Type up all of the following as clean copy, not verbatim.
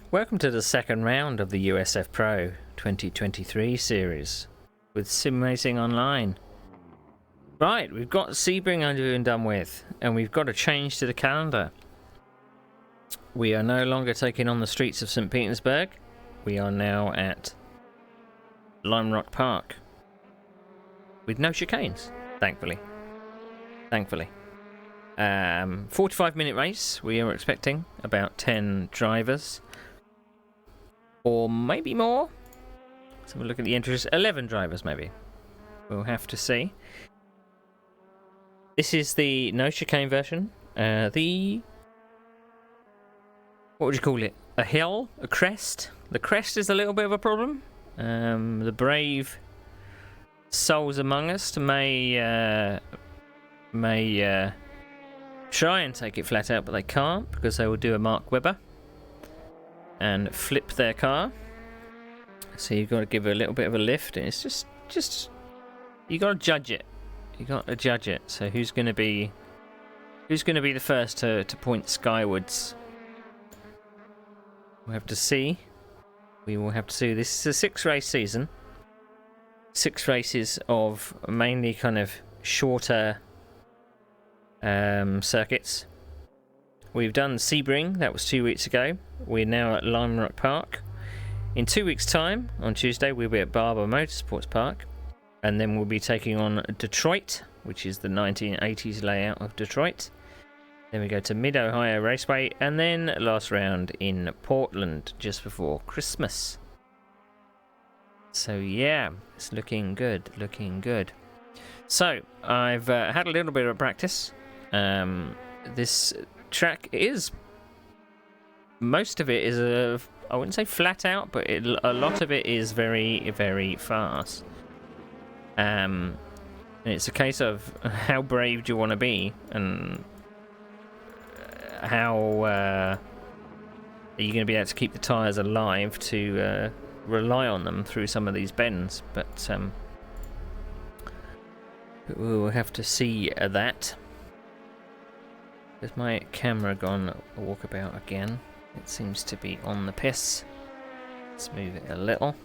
Welcome to the second round of the USF Pro 2023 series with Sim Racing Online. Right, we've got Sebring under and done with, and we've got a change to the calendar. We are no longer taking on the streets of St. Petersburg. We are now at Lime Rock Park with no chicanes, thankfully. 45-minute race. We are expecting about 10 drivers. Or maybe more. Let's have a look at the entries. 11 drivers, maybe. We'll have to see. This is the no chicane version. What would you call it? A hill? A crest? The crest is a little bit of a problem. The brave souls among us may try and take it flat out, but they can't because they will do a Mark Webber and flip their car. So you've got to give it a little bit of a lift, and it's just you got to judge it. So who's going to be the first to point skywards? We'll have to see. We will have to see. This is a 6-race season. 6 races of mainly kind of shorter circuits. We've done Sebring, that was 2 weeks ago. We're now at Lime Rock Park. In 2 weeks' time, on Tuesday, we'll be at Barber Motorsports Park. And then we'll be taking on Detroit, which is the 1980s layout of Detroit. Then we go to Mid-Ohio Raceway, and then last round in Portland, just before Christmas. So yeah, it's looking good. So, I've had a little bit of practice. This track is, most of it is I wouldn't say flat out, but a lot of it is very, very fast. And it's a case of how brave do you want to be, and how are you going to be able to keep the tyres alive to rely on them through some of these bends. But we'll have to see that. Has my camera gone walkabout again? It seems to be on the piss. Let's move it a little.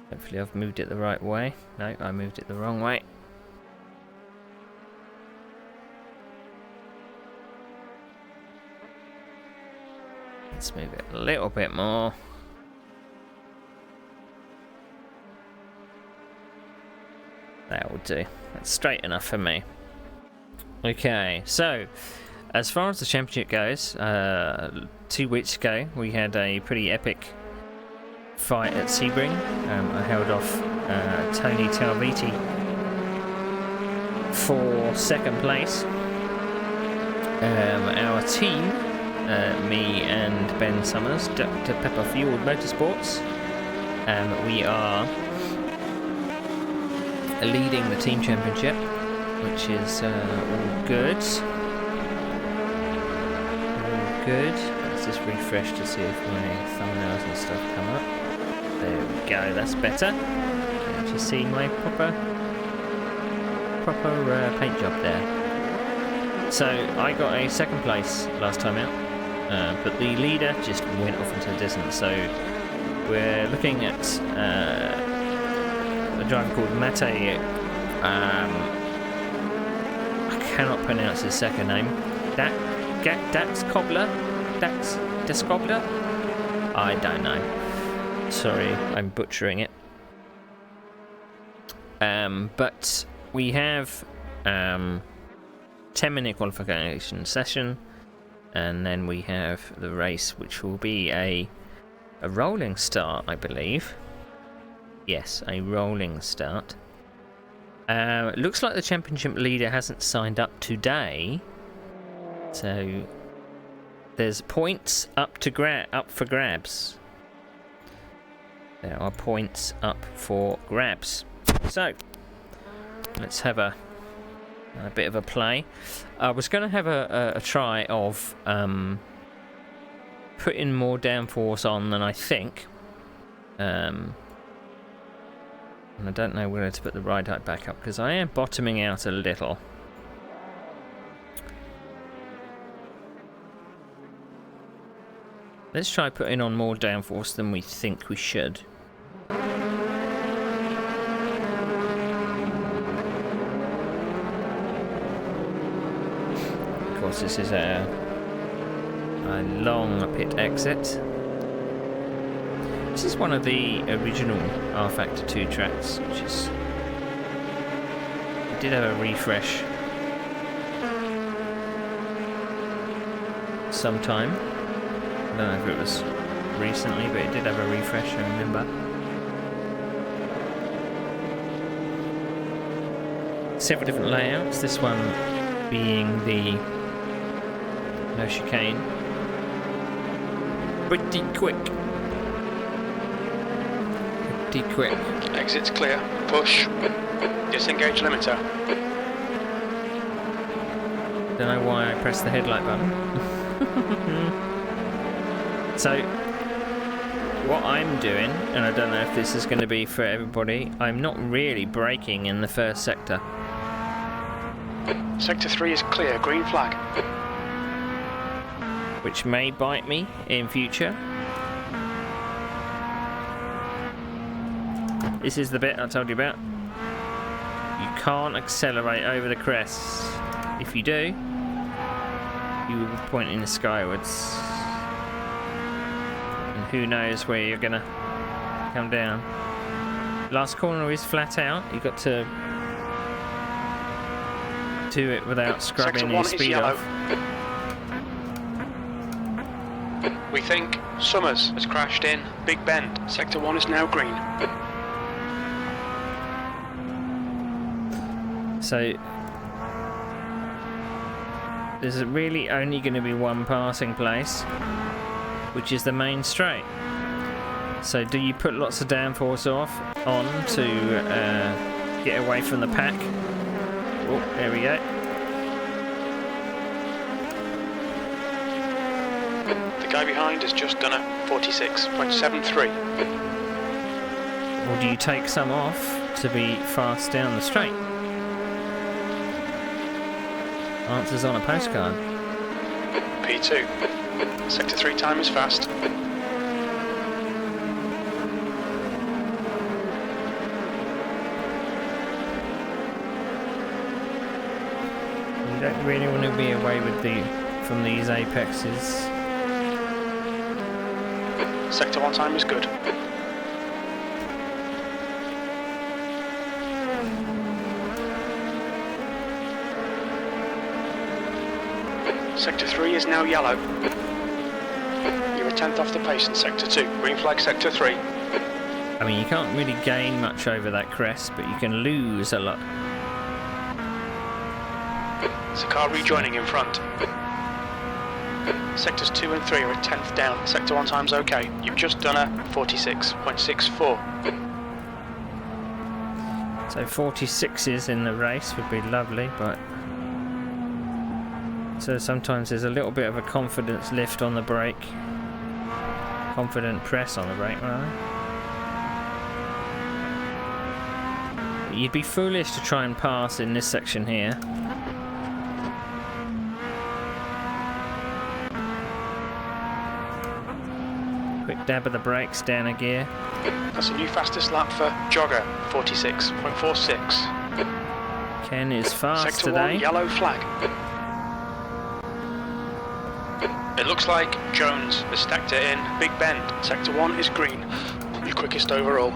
Hopefully I've moved it the right way. No, I moved it the wrong way. Let's move it a little bit more. That will do. That's straight enough for me. Okay, so as far as the championship goes, 2 weeks ago we had a pretty epic fight at Sebring. I held off Tony Talviti for second place. Our team, me and Ben Summers, Dr. Pepper Fueled Motorsports, we are leading the team championship, which is all good. Let's just refresh to see if my thumbnails and stuff come up. There we go, that's better. Can't you see my proper paint job there? So I got a second place last time out, but the leader just went off into the distance. So we're looking at a driver called Mate. I cannot pronounce his second name. Dax Cobbler? Dax Descobler? I don't know. Sorry, I'm butchering it. But we have 10-minute qualification session, and then we have the race, which will be a rolling start, I believe. Yes, a rolling start. Looks like the championship leader hasn't signed up today, so there's points up for grabs. There are points up for grabs. So let's have a bit of a play. I was going to have a try of putting more downforce on than I think. And I don't know where to put the ride height back up because I am bottoming out a little. Let's try putting on more downforce than we think we should. Of course, this is a long pit exit. This is one of the original R Factor 2 tracks, which is... It did have a refresh sometime. I don't know if it was recently, but it did have a refresh, I remember. Several different layouts, this one being the no chicane. Pretty quick. Pretty quick. Exit's clear. Push. Disengage limiter. Don't know why I pressed the headlight button. So, what I'm doing, and I don't know if this is going to be for everybody, I'm not really braking in the first sector. Sector 3 is clear. Green flag. Which may bite me in future. This is the bit I told you about. You can't accelerate over the crests. If you do, you will be pointing skywards. And who knows where you're gonna come down. Last corner is flat out. You've got to do it without scrubbing your speed off. We think Summers has crashed in Big Bend. Sector 1 is now green. So there's really only going to be one passing place, which is the main straight. So do you put lots of downforce on to get away from the pack? Oh, there we go. The guy behind has just done a 46.73. Or do you take some off to be fast down the straight? Answers on a postcard. P2. Sector 3 time is fast. You don't really want to be away with from these apexes. Sector 1 time is good. Sector 3 is now yellow. You're a tenth off the pace in Sector 2. Green flag Sector 3. I mean, you can't really gain much over that crest, but you can lose a lot. There's a car rejoining in front. Sectors 2 and 3 are a tenth down. Sector 1 time's okay. You've just done a 46.64. So 46s in the race would be lovely, but... So sometimes there's a little bit of a confidence lift on the brake. Confident press on the brake, rather. You'd be foolish to try and pass in this section here. Quick dab of the brakes, down a gear. That's a new fastest lap for Jogger, 46.46. Ken is fast Sector today. 1, yellow flag. It looks like Jones has stacked it in Big Bend. Sector 1 is green. Your quickest overall.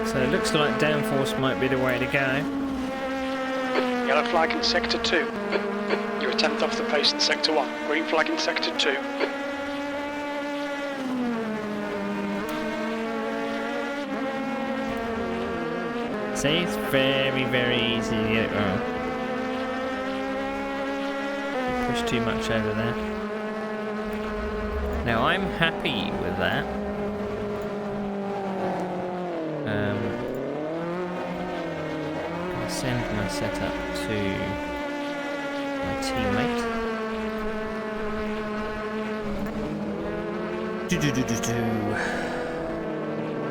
So it looks like downforce might be the way to go. Yellow flag in Sector 2. You're a tenth off the pace in Sector 1. Green flag in Sector 2. See, it's very, very easy to get it wrong. Push too much over there. Now I'm happy with that. I'll send my setup to my teammate.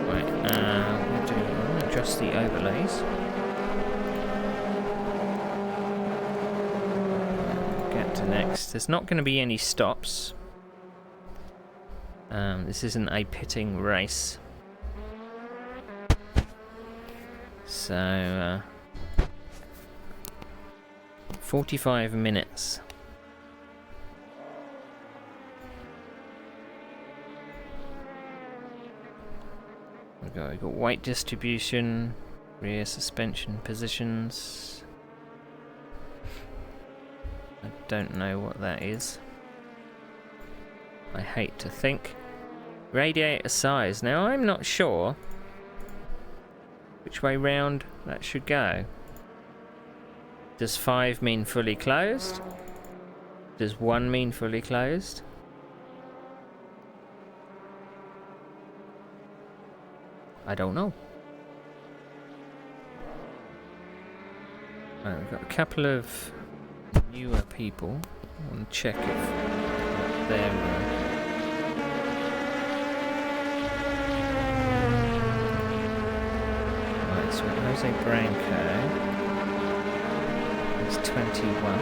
Right, I'm going to adjust adjust the overlays. Get to next. There's not going to be any stops. This isn't a pitting race. So, 45 minutes. We've got weight distribution, rear suspension positions. I don't know what that is. I hate to think. Radiator size. Now I'm not sure which way round that should go. Does 5 mean fully closed? Does 1 mean fully closed? I don't know. Right, we've got a couple of newer people. I want to check if they're... Right, so Jose Branco is 21.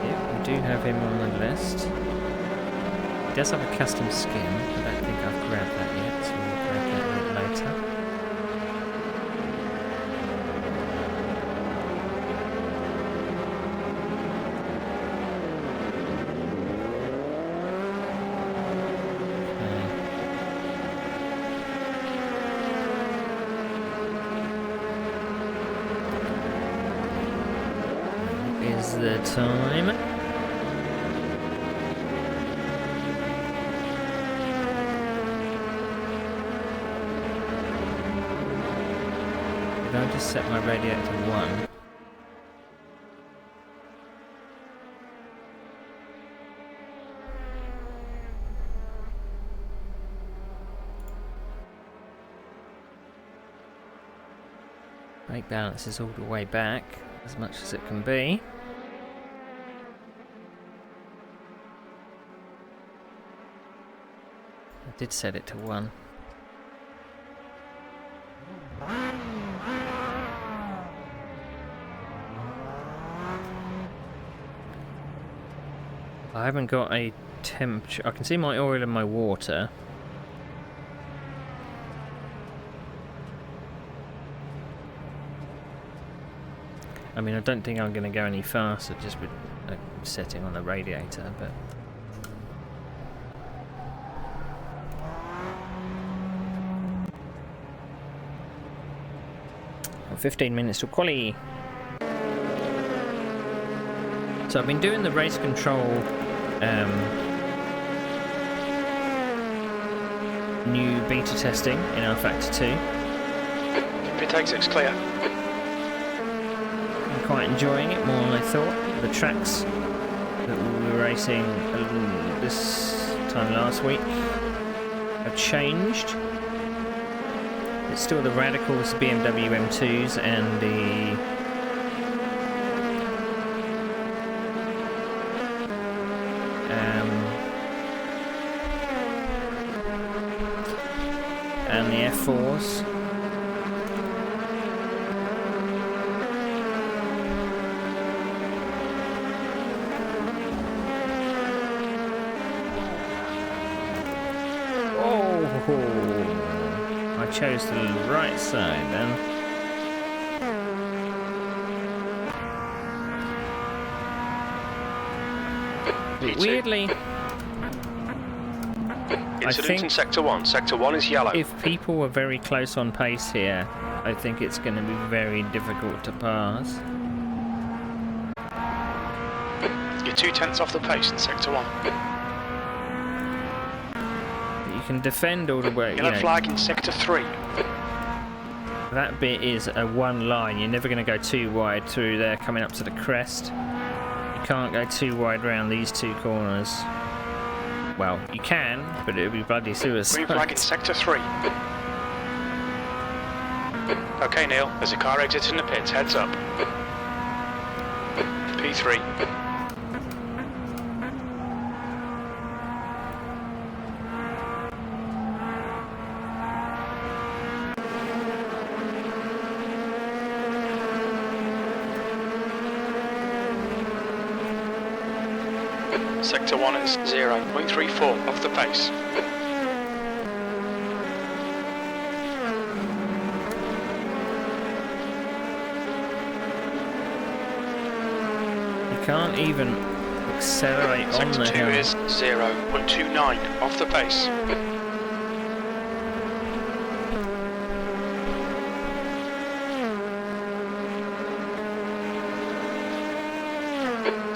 Yep, we do have him on the list. He does have a custom skin. I don't think I've grabbed that yet, so we'll grab that a bit later. What is the time? I just set my radiator to 1. Brake balance is all the way back, as much as it can be. I did set it to 1. I haven't got a temperature. I can see my oil and my water. I mean, I don't think I'm going to go any faster just with a setting on the radiator, but... Got 15 minutes to quali. So I've been doing the race control new beta testing in our Factor 2. Pit exit's clear. I'm quite enjoying it more than I thought. The tracks that we were racing this time last week have changed. It's still the Radicals, BMW M2s and the F4s. Oh, I chose the right side then. But weirdly, Incident in Sector 1. Sector 1 is yellow. If people were very close on pace here, I think it's going to be very difficult to pass. You're 2/10 off the pace in Sector 1. But you can defend all the way. Yellow flag in Sector 3. That bit is a one line. You're never going to go too wide through there coming up to the crest. You can't go too wide around these two corners. Well, you can, but it would be bloody suicide. Green flag in Sector 3. Okay, Neil, there's a car exiting the pits. Heads up. P3. Sector 1 is 0.34 off the pace. You can't even accelerate on Sector the 2 hill. is 0.29 off the pace.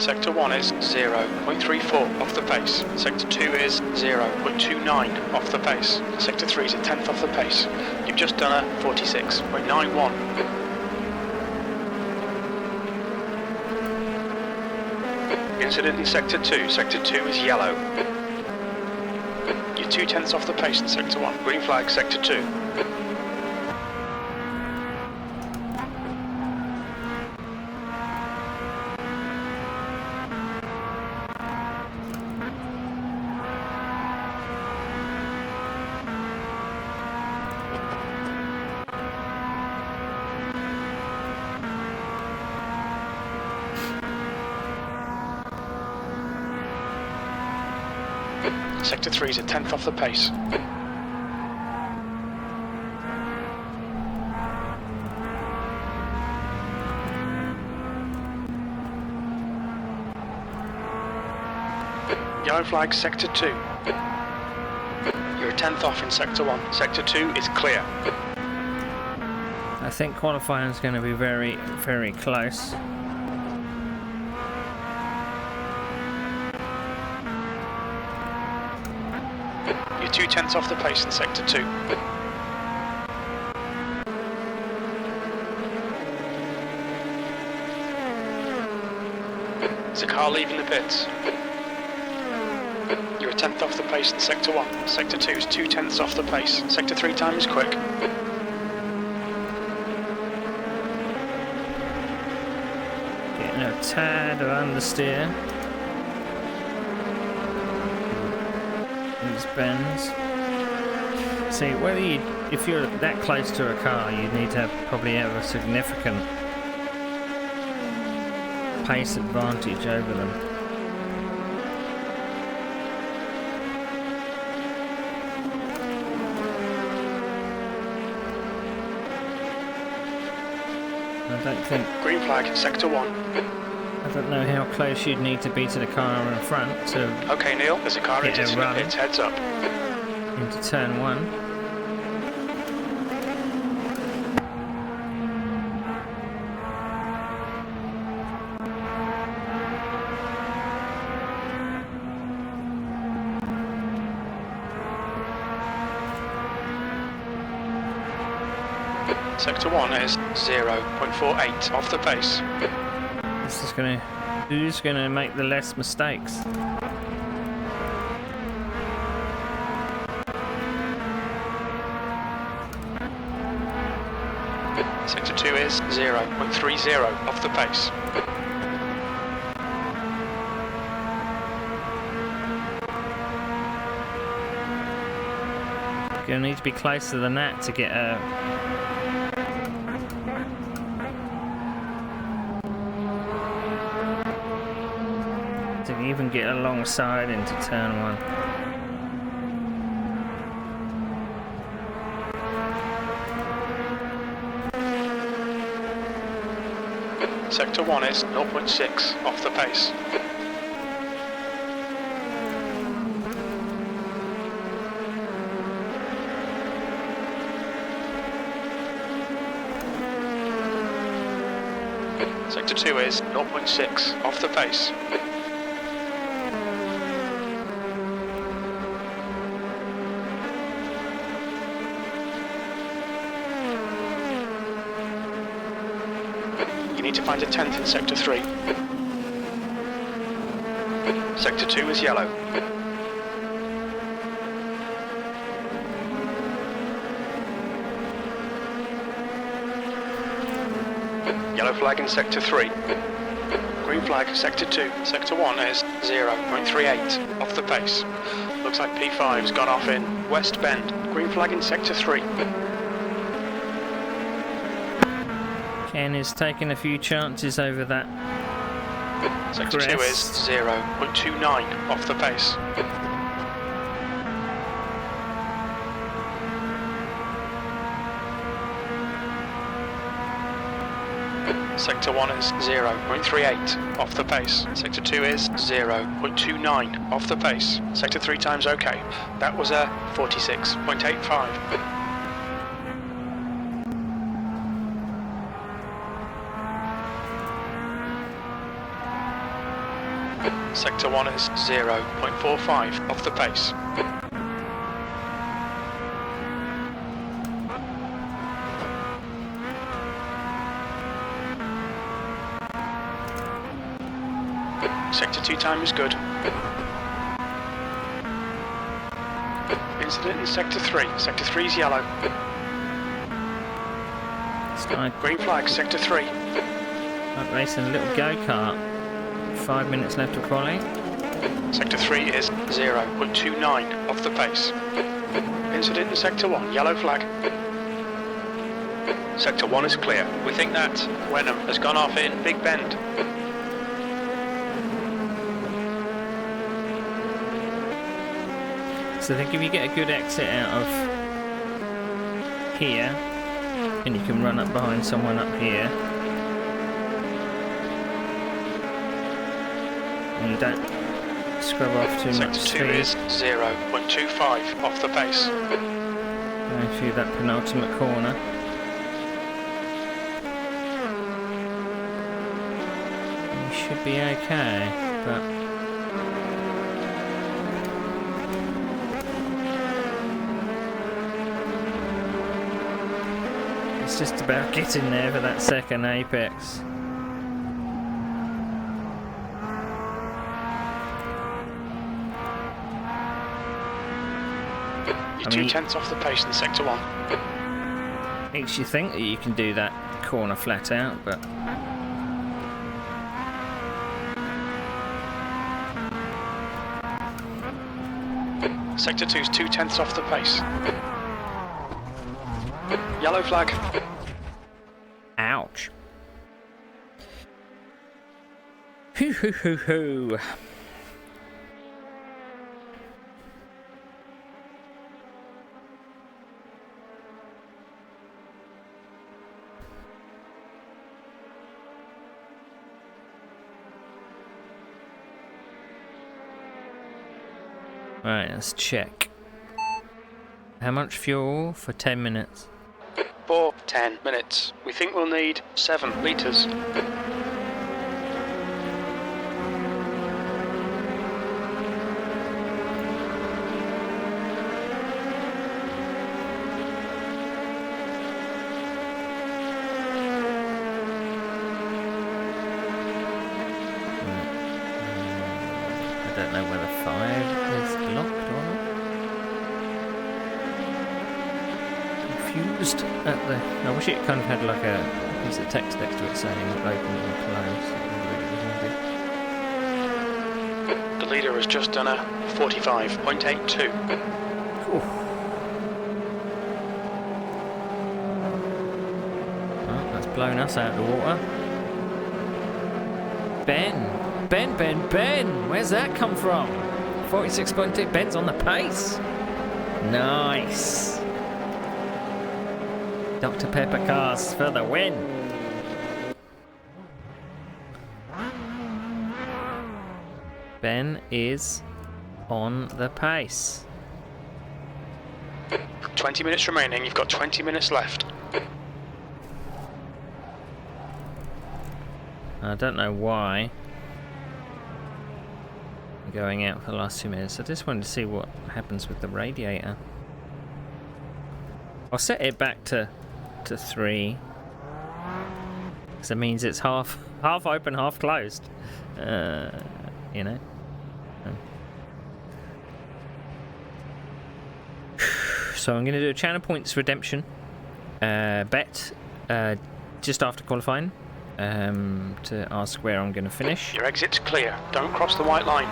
Sector 1 is 0.34 off the pace. Sector 2 is 0.29 off the pace. Sector 3 is a tenth off the pace. You've just done a 46.91. Incident in Sector 2. Sector 2 is yellow. You're 2/10 off the pace in Sector 1. Green flag, Sector 2. Sector 3 is a tenth off the pace. Yellow flag, Sector 2. You're a tenth off in Sector 1. Sector 2 is clear. I think qualifying is going to be very, very close. You're 2/10 off the pace in Sector 2. There's a car leaving the pits. You're a tenth off the pace in Sector 1. Sector 2 is 2/10 off the pace. Sector 3 time is quick. Getting a tad of understeer. These bends. See, if you're that close to a car, you need to probably have a significant pace advantage over them. I don't think. Green flag, Sector 1. I don't know how close you'd need to be to the car in front to Okay, Neil, there's a car Get a exiting the run. pits, heads up. into turn 1. Sector 1 is 0.48 off the pace. This is who's gonna make the less mistakes? Sector 2 is 0.30 off the pace. Gonna need to be closer than that to get a. To even get alongside into turn 1. Sector 1 is 0.6 off the pace. Sector 2 is 0.6 off the pace. You need to find a tenth in Sector 3. Sector 2 is yellow. Yellow flag in Sector 3. Green flag, Sector 2. Sector 1 is 0.38 off the pace. Looks like P5's gone off in West Bend. Green flag in Sector 3. Ken is taking a few chances over that Sector 2 is 0.29 off the pace. Sector 1 is 0.38 off the pace. Sector 2 is 0.29 off the pace. Sector 3 times okay. That was a 46.85. Sector 1 is 0.45 off the pace. Sector 2 time is good. Incident in Sector 3. Sector 3 is yellow. Green flag, Sector 3. I'm racing a little go-kart. 5 minutes left of quali. Sector 3 is 0.29 off the pace. Incident in Sector 1, yellow flag. Sector 1 is clear. We think that Wenham has gone off in Big Bend. So I think if you get a good exit out of here, and you can run up behind someone up here, and you don't scrub off too much speed. Sector 2 is 0.25 off the pace. Going through that penultimate corner. You should be okay, but it's just about getting there for that second apex. You're 2/10 off the pace in Sector 1. Makes you think that you can do that corner flat out, but Sector 2's 2/10 off the pace. Yellow flag. ouch. Hoo hoo hoo hoo. Right, let's check. How much fuel for 10 minutes? For 10 minutes. We think we'll need 7 litres. I don't know whether 5 is locked or not. Confused at the... I wish it kind of had like a piece of text next to it saying open and close. The leader has just done a 45.82. Well, that's blown us out of the water. Ben! Where's that come from? 46.2. Ben's on the pace. Nice. Dr. Pepper cars for the win. Ben is on the pace. 20 minutes remaining. You've got 20 minutes left. I don't know why I'm going out for the last 2 minutes. I just wanted to see what happens with the radiator. I'll set it back to 3, because it means it's half open, half closed. You know. So I'm going to do a channel points redemption bet just after qualifying. To ask where I'm going to finish. Your exit's clear. Don't cross the white line.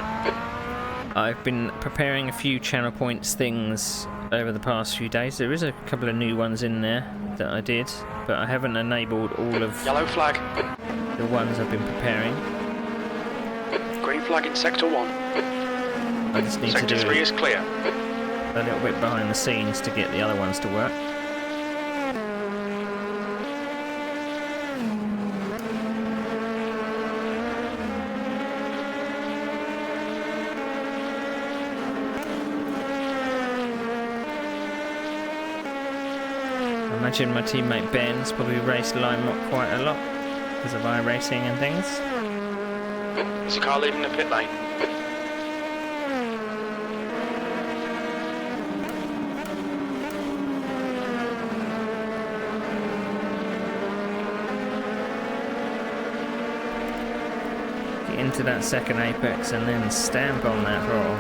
I've been preparing a few channel points things over the past few days. There is a couple of new ones in there that I did, but I haven't enabled all of Yellow flag. the ones I've been preparing. flag in Sector 1. I just need Sector to do 3 is clear. a little bit behind the scenes to get the other ones to work. I imagine my teammate Ben's probably raced Lime Rock quite a lot because of iRacing and things. There's a car leaving the pit lane. Get into that second apex and then stamp on that throttle.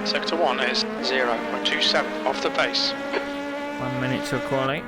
Sector 1 is 0.27 off the pace. 1 minute to a quali.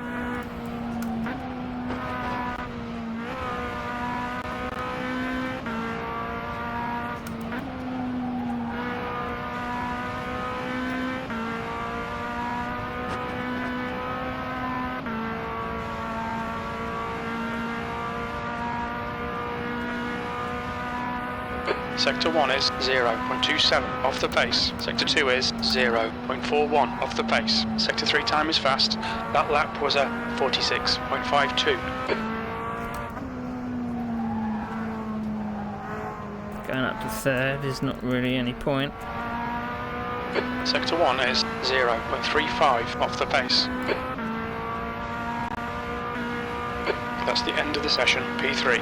Sector 1 is 0.27 off the pace. Sector 2 is 0.41 off the pace. Sector 3 time is fast. That lap was a 46.52. Going up to third is not really any point. Sector 1 is 0.35 off the pace. That's the end of the session, P3.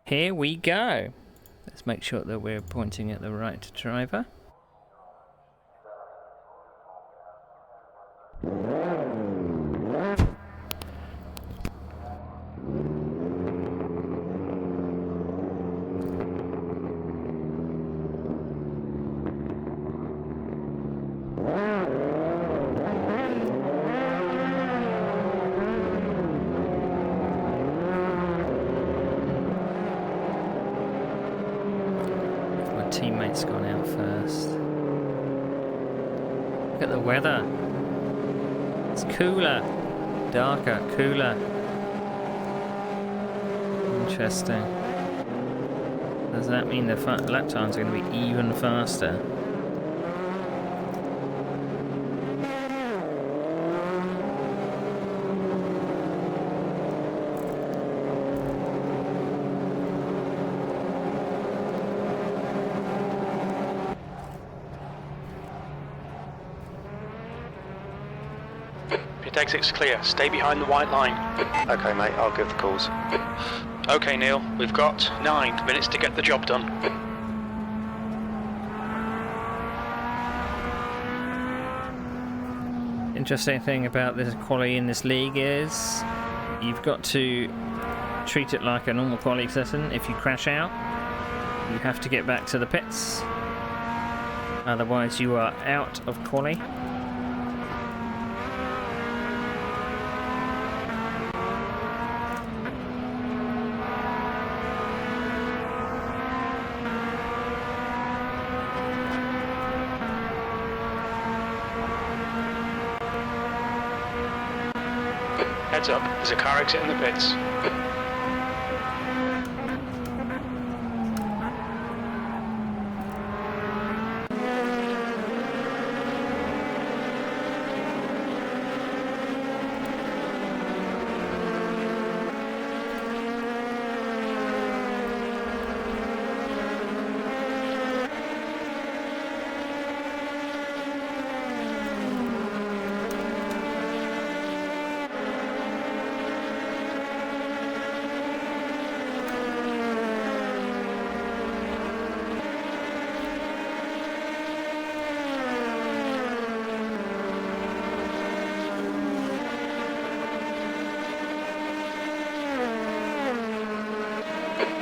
Here we go. Let's make sure that we're pointing at the right driver. Teammate's gone out first. Look at the weather. It's cooler, darker, cooler. Interesting. Does that mean the lap times are going to be even faster? Pit exit's clear. Stay behind the white line. Okay, mate, I'll give the calls. Okay, Neil, we've got 9 minutes to get the job done. Interesting thing about this quali in this league is you've got to treat it like a normal quali session. If you crash out, you have to get back to the pits. Otherwise you are out of quali. Heads up, there's a car exit in the pits.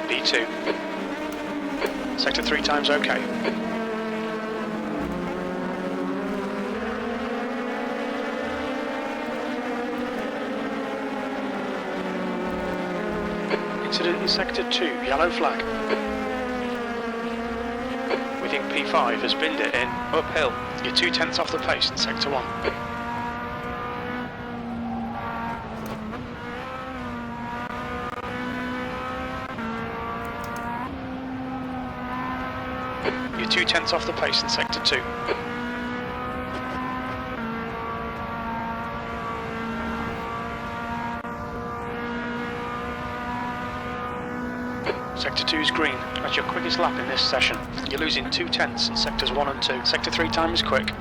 B2. Sector 3 time's okay. Incident in Sector 2, yellow flag. Within P5 has binned it in uphill. You're 2/10 off the pace in sector 1. You're 2/10 off the pace in sector 2. Sector 2's green. That's your quickest lap in this session. You're losing 2/10 in sectors 1 and 2. Sector 3 time is quick.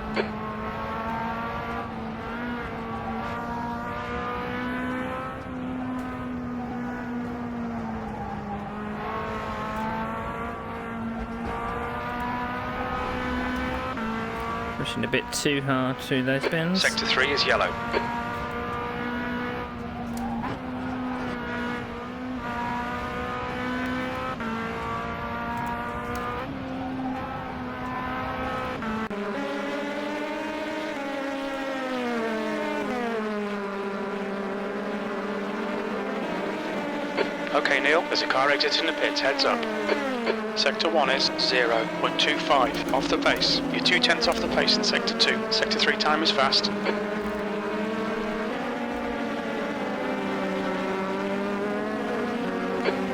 Pushing a bit too hard through those bends. Sector 3 is yellow. Okay, Neil, there's a car exiting the pits, heads up. Sector 1 is 0.25 off the pace. You're 2/10 off the pace in sector 2. Sector 3 time is fast.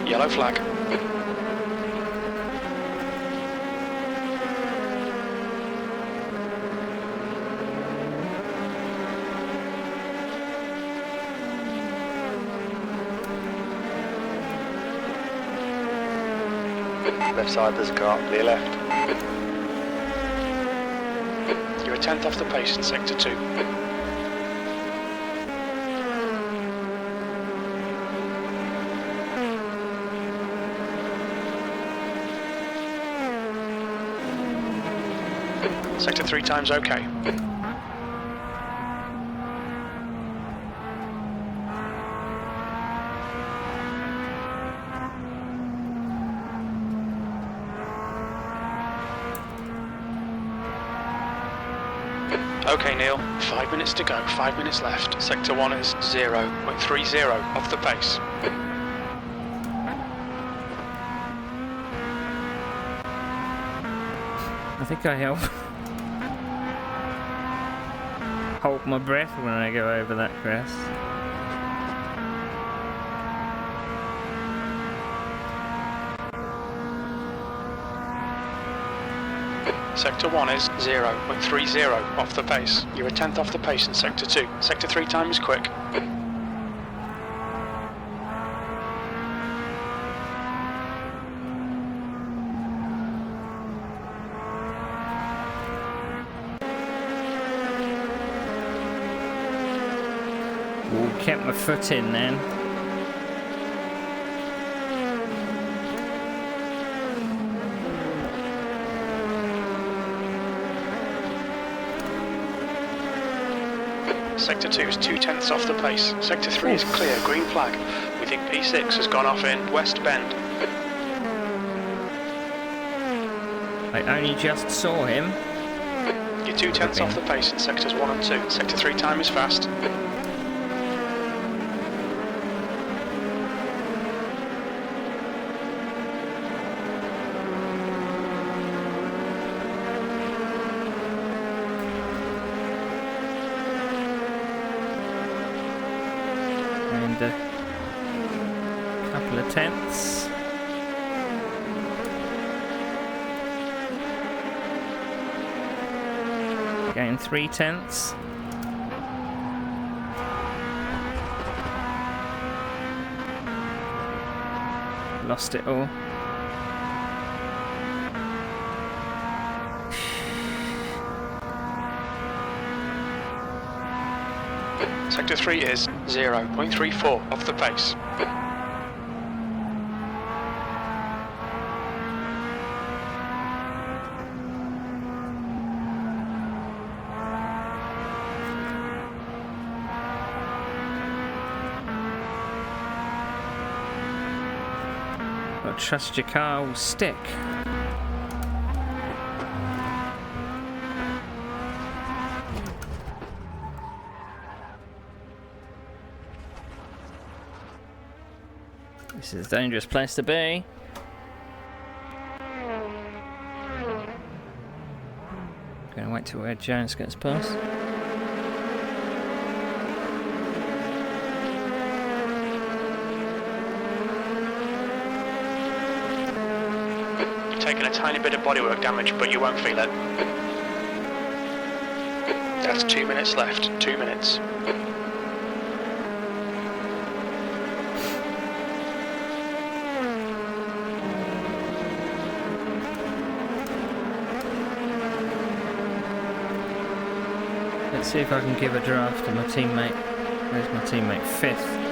Yellow flag. Left side, there's a car. Clear left. You're 1/10 off the pace in sector 2. Sector 3 time's okay. Okay, Neil, 5 minutes to go, 5 minutes left. Sector 1 is 0.30 off the pace. I think I hold my breath when I go over that crest. Sector 1 is 0.30 off the pace. You're 1/10 off the pace in sector 2. Sector 3 time is quick. Ooh, kept my foot in then. Sector 2 is 2/10 off the pace. Sector 3 is clear, green flag. We think P6 has gone off in West Bend. I only just saw him. You're 2/10 off the pace in sectors 1 and 2. Sector 3 time is fast. And a couple of tenths. Gain 3/10. Lost it all. Sector 3 is 0.34 off the pace. But trust your car will stick. This is a dangerous place to be. Gonna wait till Ed Jones gets past. You're taking a tiny bit of bodywork damage, but you won't feel it. That's 2 minutes left. 2 minutes. Let's see if I can give a draft to my teammate. Where's my teammate? 5th.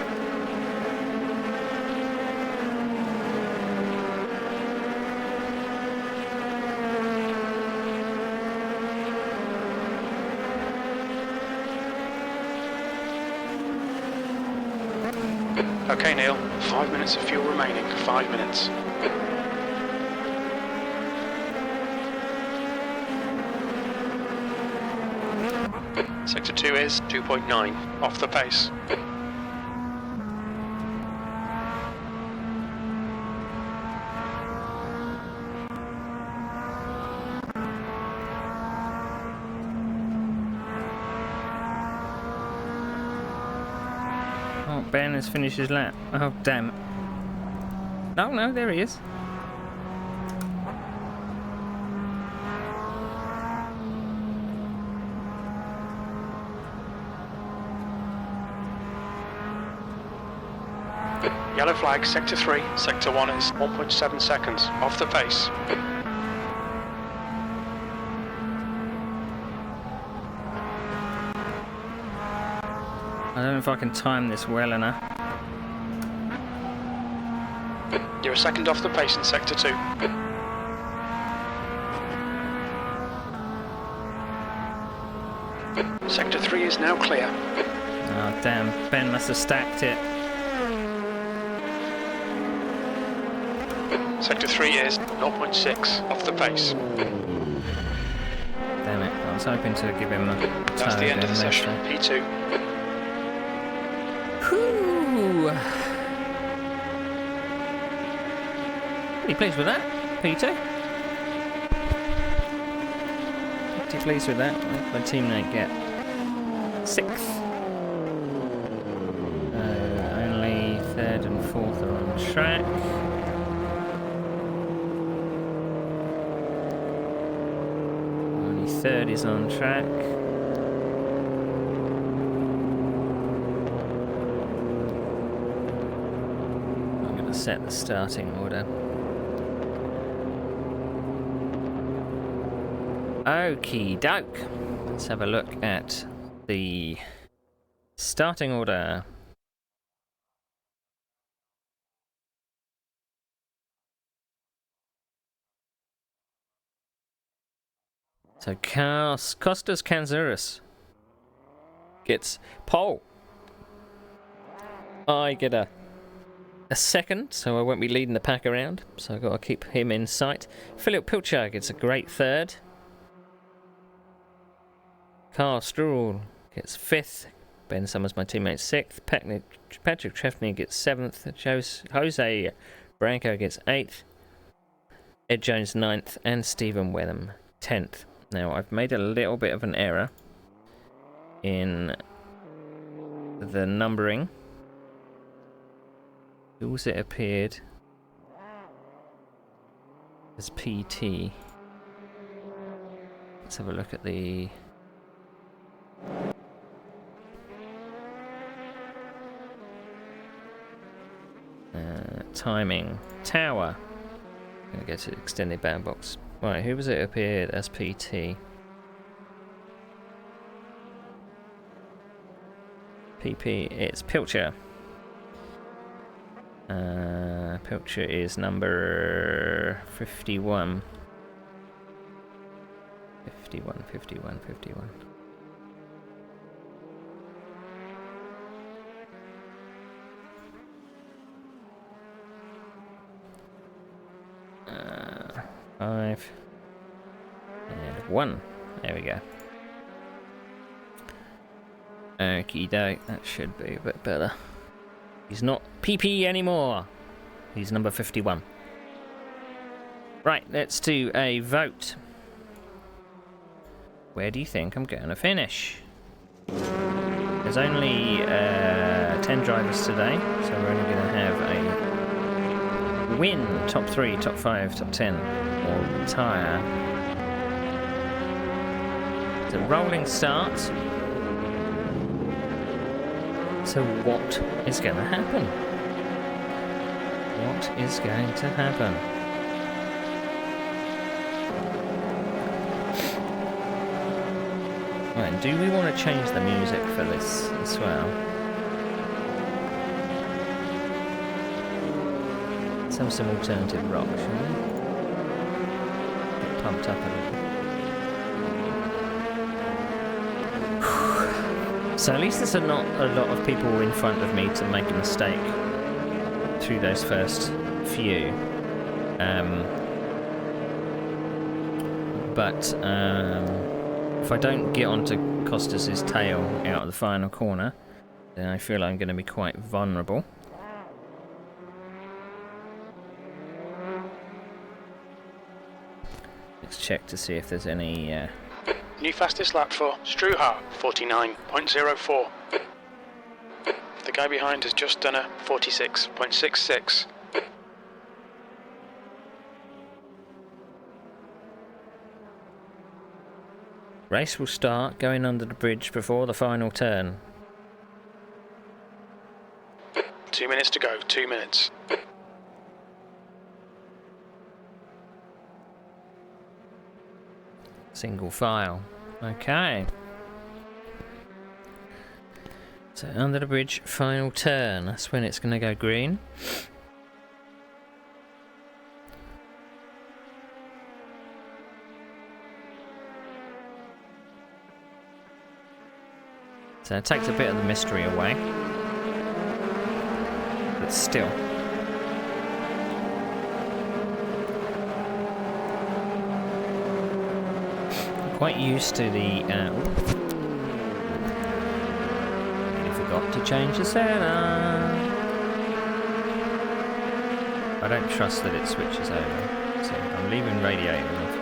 Okay, Neil. 5 minutes of fuel remaining. 5 minutes. Sector 2 is 2.9, off the pace. Oh, Ben has finished his lap. Oh, damn it. No, there he is. Yellow flag, Sector 3. Sector 1 is 1.7 seconds, off the pace. I don't know if I can time this well enough. You're a second off the pace in Sector 2. Sector 3 is now clear. Oh, damn. Ben must have stacked it. Sector 3 is 0.6, off the pace. Damn it. I was hoping to give him a That's the end of the session. P2. Whew. Pretty pleased with that, Peter. Pretty pleased with that. My teammate get 6th. Only 3rd and 4th are on track. Only 3rd is on track. I'm going to set the starting order. Okie doke. Let's have a look at the starting order. So Costas Kanzouras gets pole. I get a second, so I won't be leading the pack around. So I've got to keep him in sight. Philip Pilcher gets a great 3rd. Carl Struhl gets 5th. Ben Summers, my teammate, 6th. Patrick Trefny gets 7th. Jose Branco gets 8th. Ed Jones 9th. And Stephen Wenham 10th. Now, I've made a little bit of an error in the numbering. Who's it appeared as PT? Let's have a look at the... timing. Tower. I'm going to go to extended band box. Right, who was it appeared as PT? PP, it's Pilcher. Pilcher is number 51. 51. Five and 1. There we go. Okie doke, that should be a bit better. He's not PP anymore. He's number 51. Right, let's do a vote. Where do you think I'm going to finish? There's only 10 drivers today, so we're only going to have a win, top 3, top 5, top 10, or retire. It's a rolling start. So what is going to happen? What is going to happen? Right, and do we want to change the music for this as well? Let's have some alternative rock, shall we? Get pumped up a little. So at least there's not a lot of people in front of me to make a mistake through those first few. But if I don't get onto Costas's tail out of the final corner, then I feel I'm going to be quite vulnerable. Let's check to see if there's any... New fastest lap for Struha, 49.04. The guy behind has just done a 46.66. Race will start going under the bridge before the final turn. 2 minutes to go, 2 minutes. Single file. Okay. So under the bridge, final turn. That's when it's going to go green. So it takes a bit of the mystery away. But still. I'm quite used to the... I forgot to change the setup. I don't trust that it switches over. So I'm leaving radiator on 3.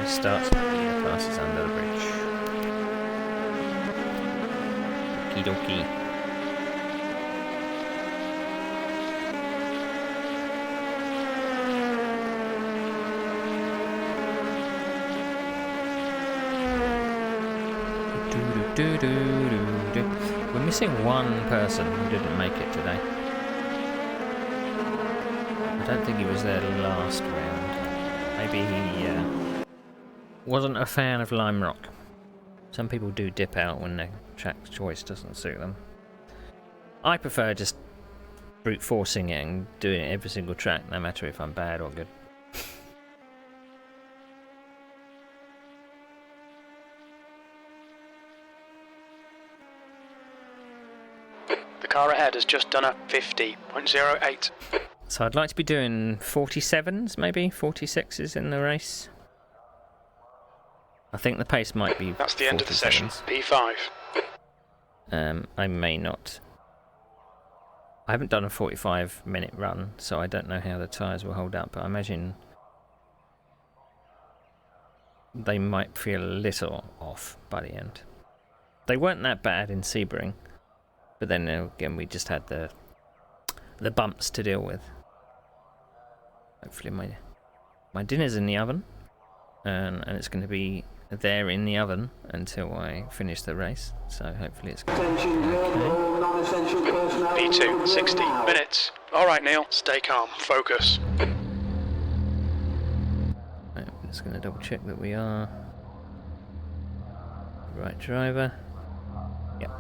Starts and passes under the bridge. Okie dokie. We're missing one person who didn't make it today. I don't think he was there last round. Maybe he wasn't a fan of Lime Rock. Some people do dip out when their track choice doesn't suit them. I prefer just brute forcing it and doing it every single track, no matter if I'm bad or good. The car ahead has just done a 50.08. So I'd like to be doing 47s, maybe 46s in the race. I think the pace might be. That's the end of the session. 47s. P5. I may not. I haven't done a 45-minute run, so I don't know how the tyres will hold up, but I imagine they might feel a little off by the end. They weren't that bad in Sebring, but then again we just had the bumps to deal with. Hopefully my dinner's in the oven, and it's going to be there in the oven until I finish the race, so hopefully it's good. Okay. P2, 60 minutes. Alright Neil, stay calm, focus. Right, I'm just going to double check that we are the right driver. Yep.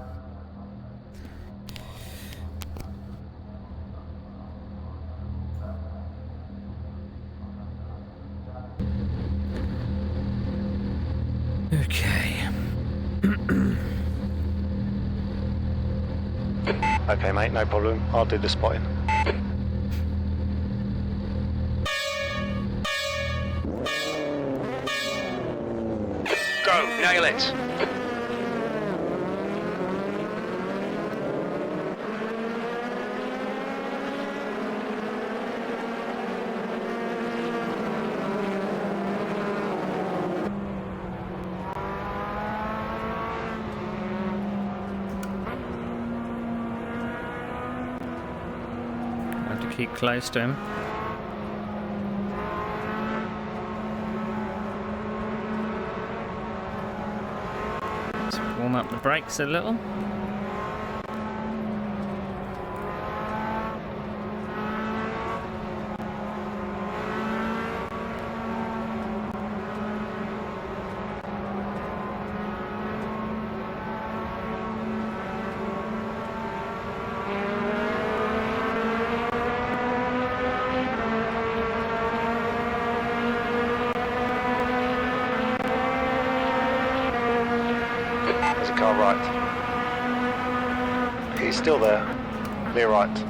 Okay. Okay, mate, no problem. I'll do the spotting. Go, nail it. keep close to him. Let's warm up the brakes a little. There's a car right. He's still there. Clear right.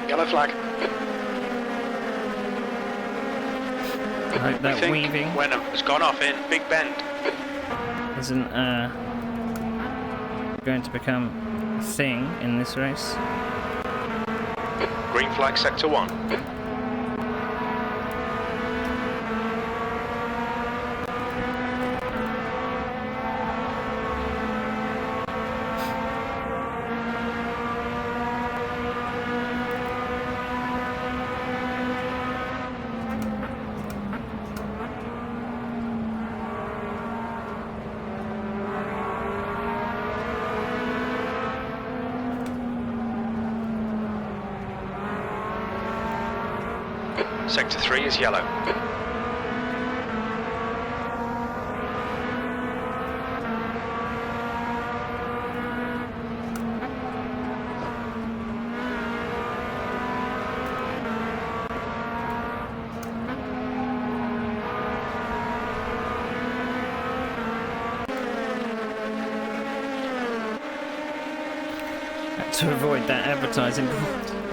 Yellow flag. I hope We that think weaving Wenham has gone off in Big Bend. isn't going to become a thing in this race. Green flag sector 1. Sector 3 is yellow. To avoid that advertising board.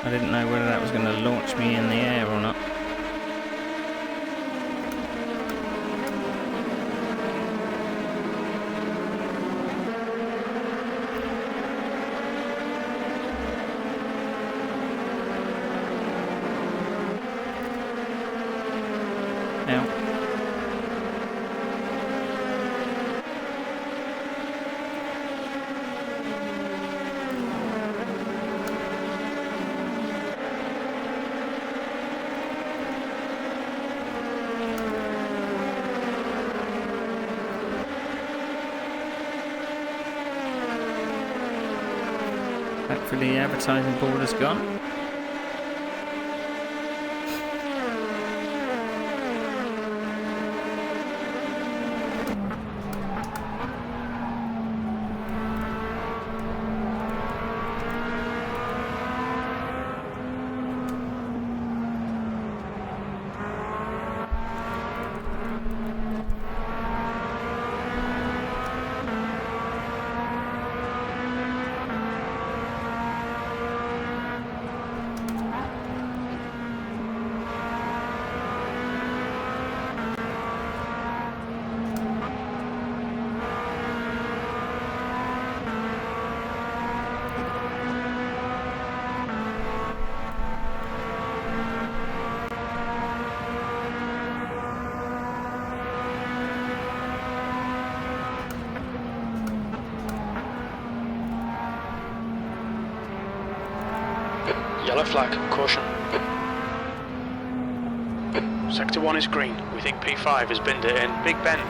I didn't know whether that was going to launch me in the air or not. Now, hopefully the advertising board has gone. Yellow flag, caution. Sector 1 is green. We think P5 has binned it in Big Bend.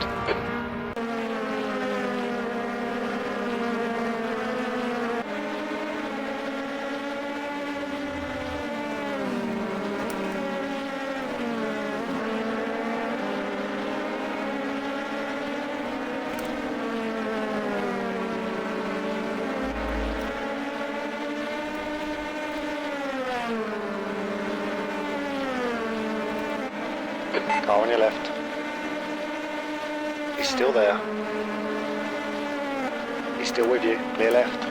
Car on your left. He's still there. He's still with you. Clear left.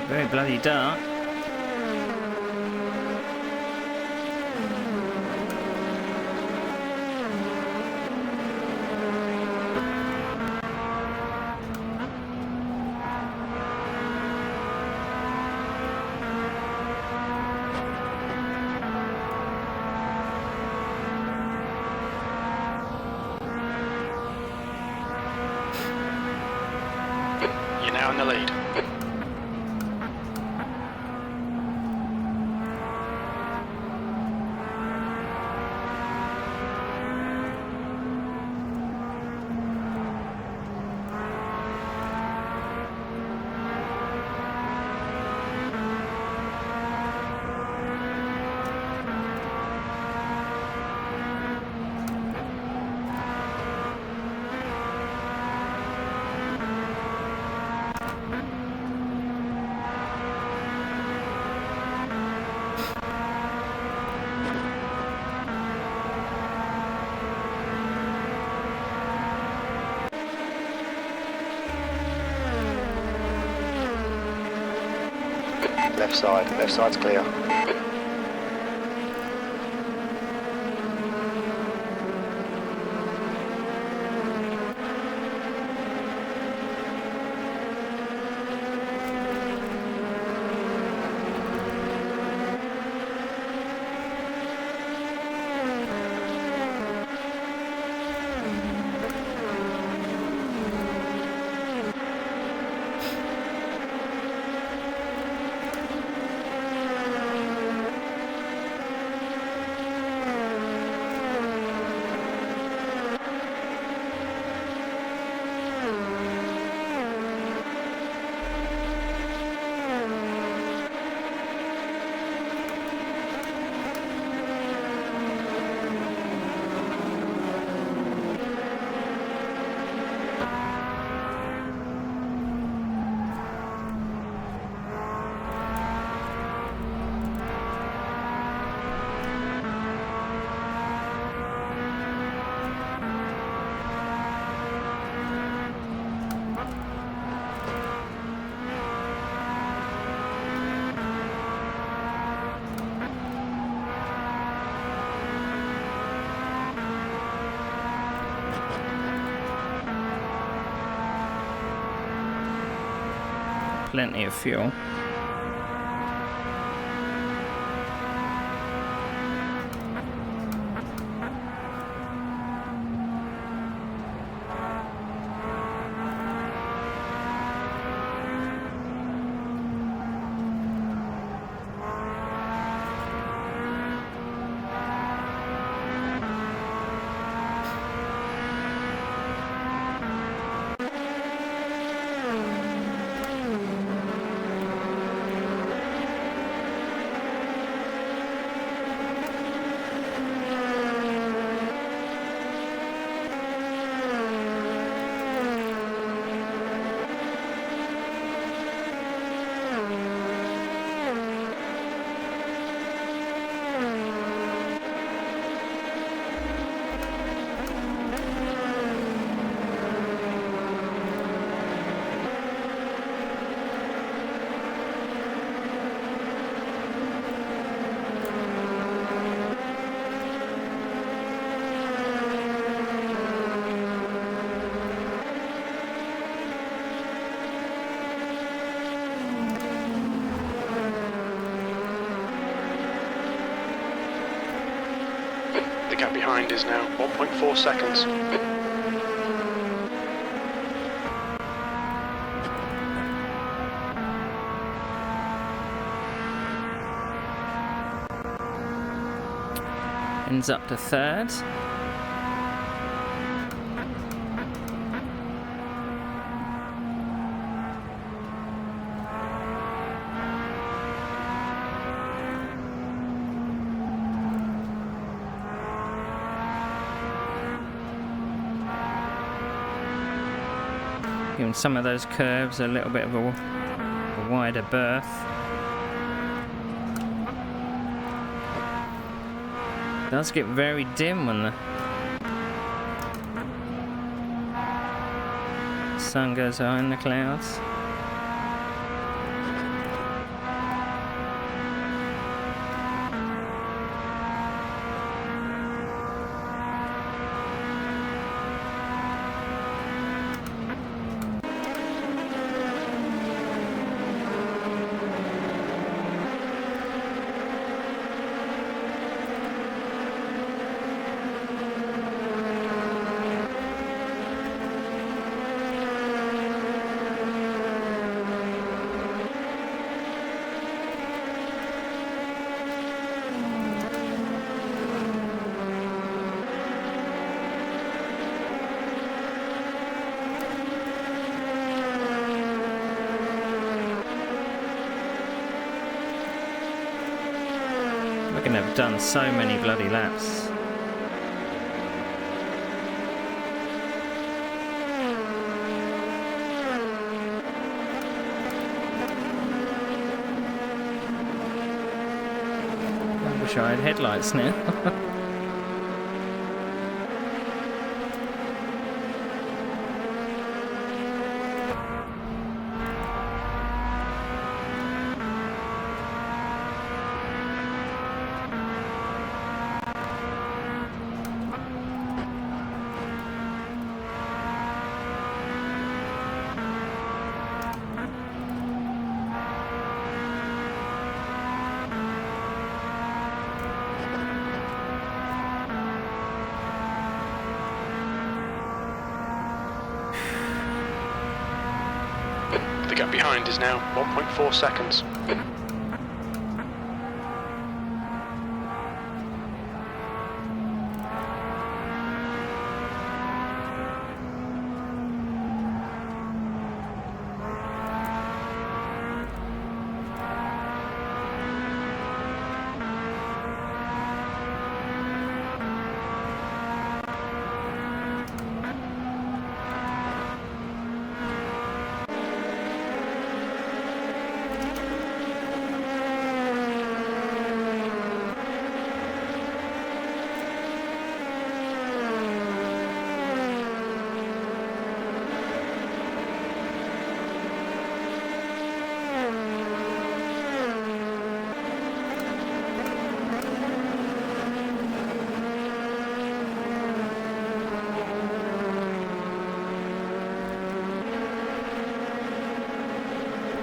Very bloody dark. You're now in the lead. Left side's clear. Plenty of fuel. The gap behind is now 1.4 seconds. Ends up to third. giving some of those curves a little bit of a wider berth. It does get very dim when the sun goes high in the clouds. We're going to have done so many bloody laps. I wish I had headlights now. The gap behind is now 1.4 seconds.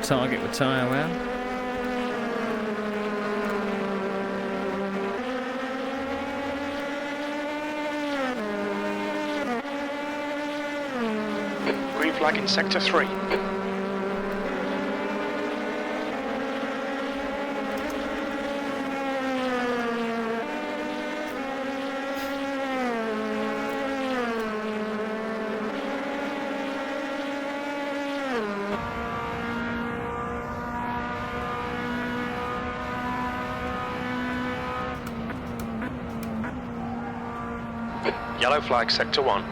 Target with tyre well. Green flag in sector 3. Yellow flag, sector 1.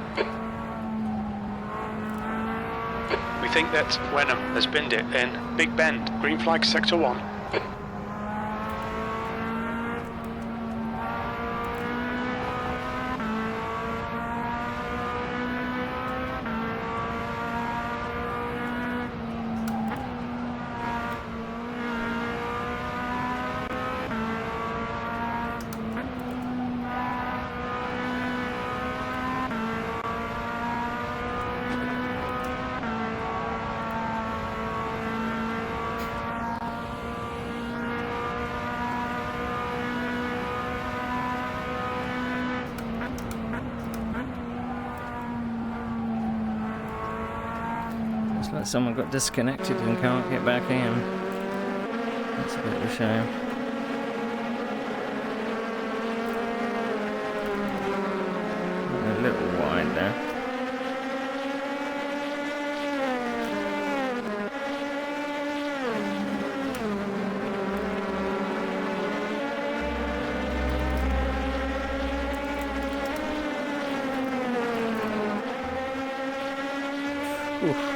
We think that Wenham has binned it in Big Bend. Green flag, sector 1. Looks like someone got disconnected and can't get back in. That's a bit of a shame. A little wide there. Oof.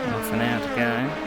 Half an hour to go.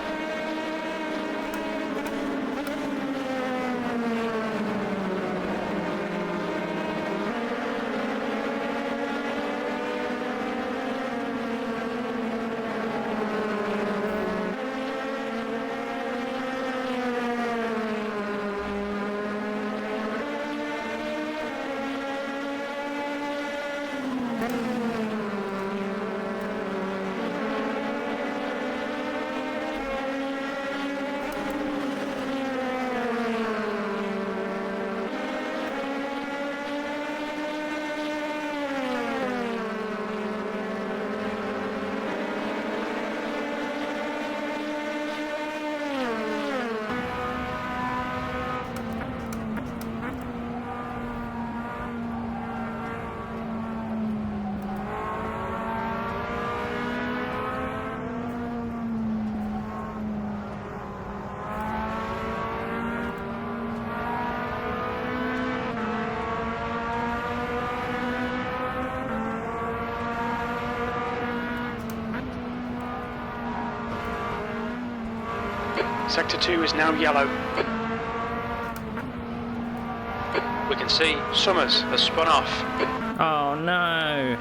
Sector 2 is now yellow. We can see Summers has spun off. Oh no!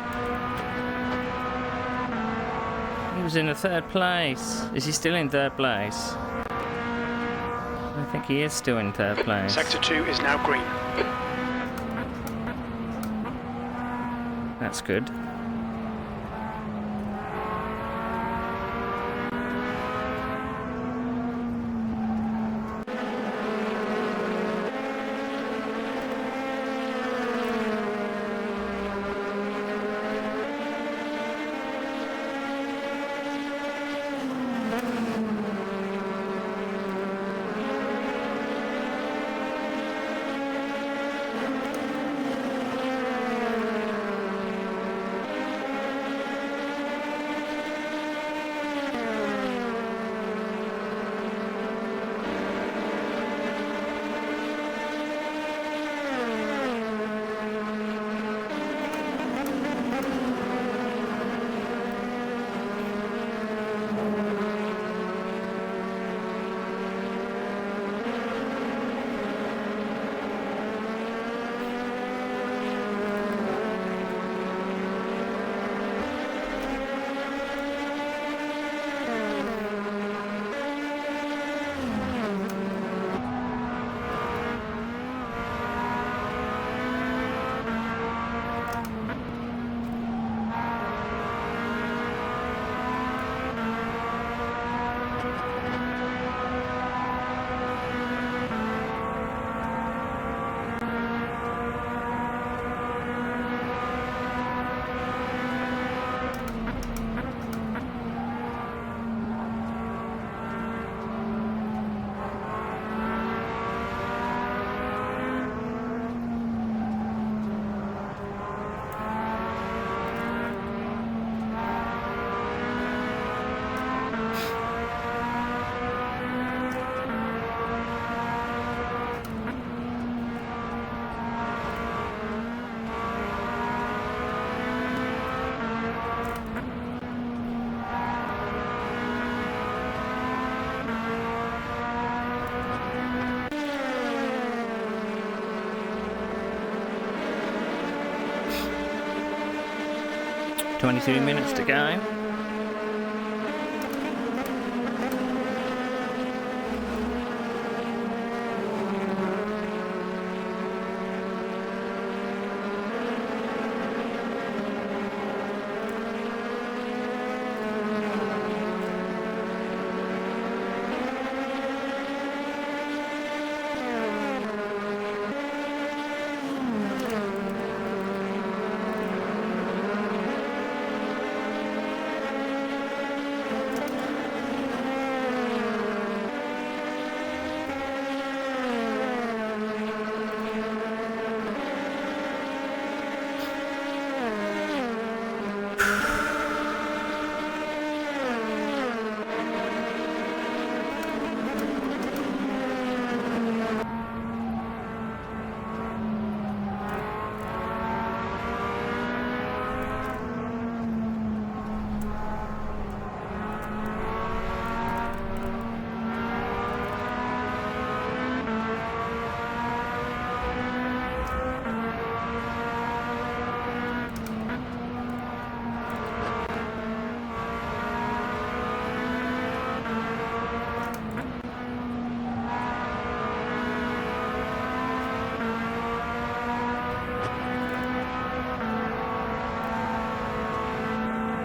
He was in the third place. Is he still in third place? I think he is still in third place. Sector 2 is now green. That's good. 23 minutes to go.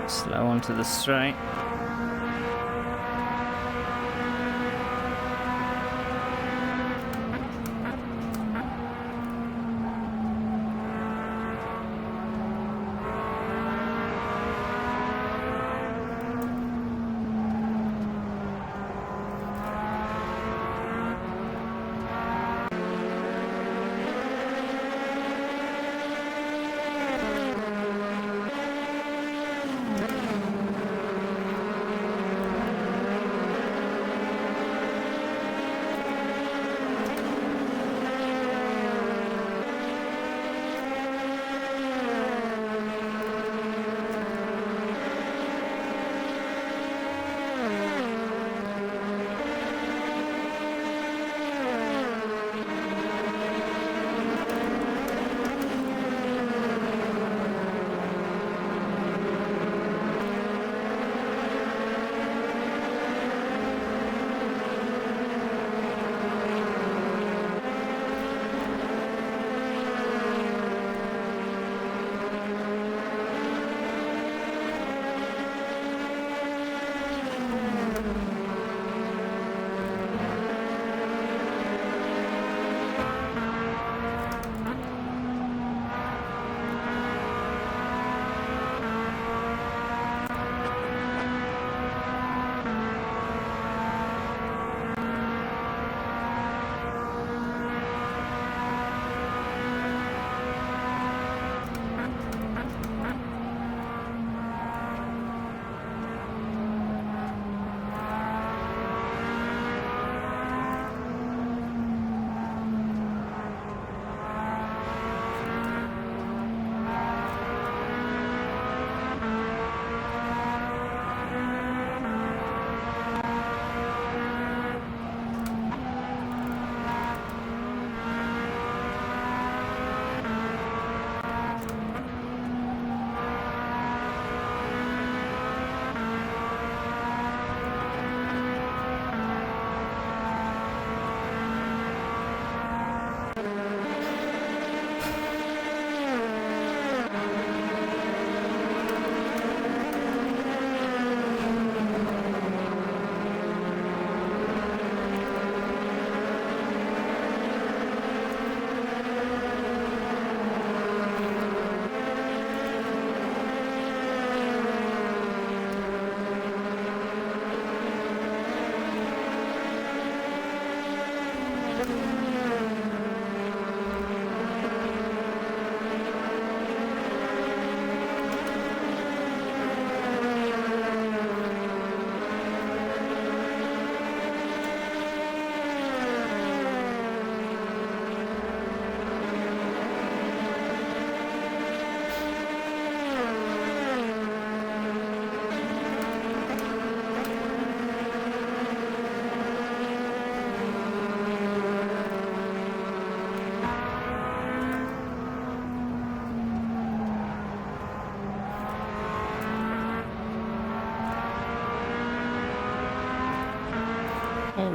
Slow onto the straight.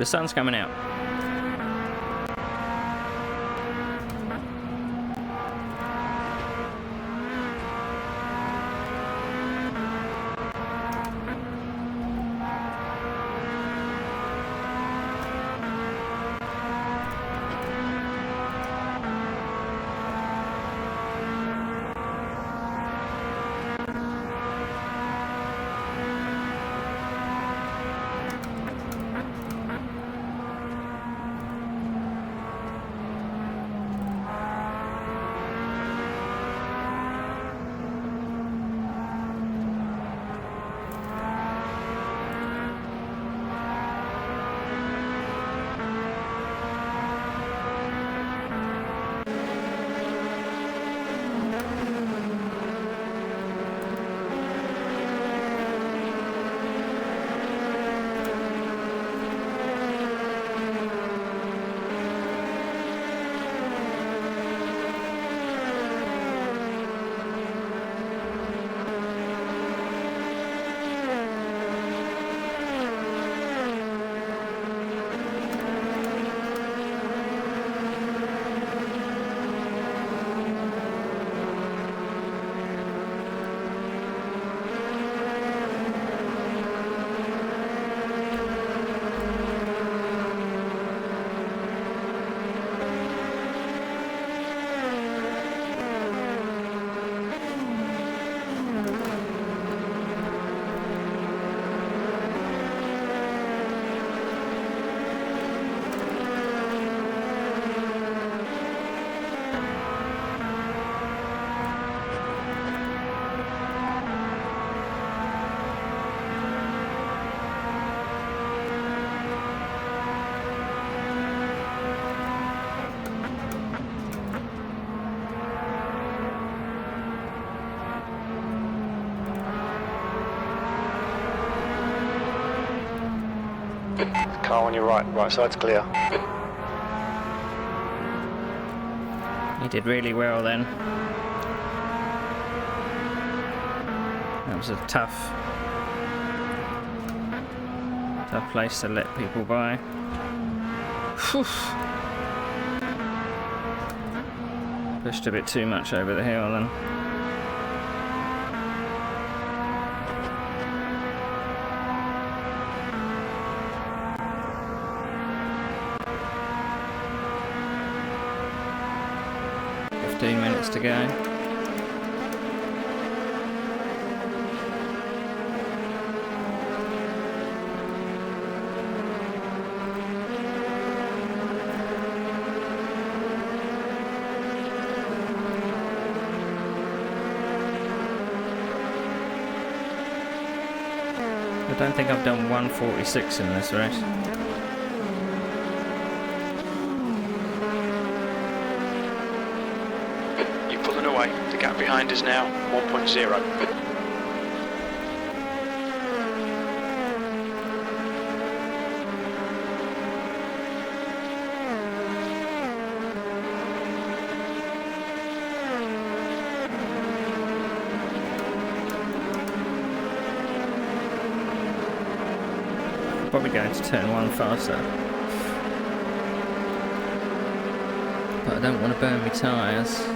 the sun's coming out. Car on your right side's clear. He did really well then. That was a tough place to let people by. Whew. Pushed a bit too much over the hill then. Minutes to go. I don't think I've done 1:46 in this race. The gap behind is now 1.0. Probably going to turn one faster, but I don't want to burn my tyres.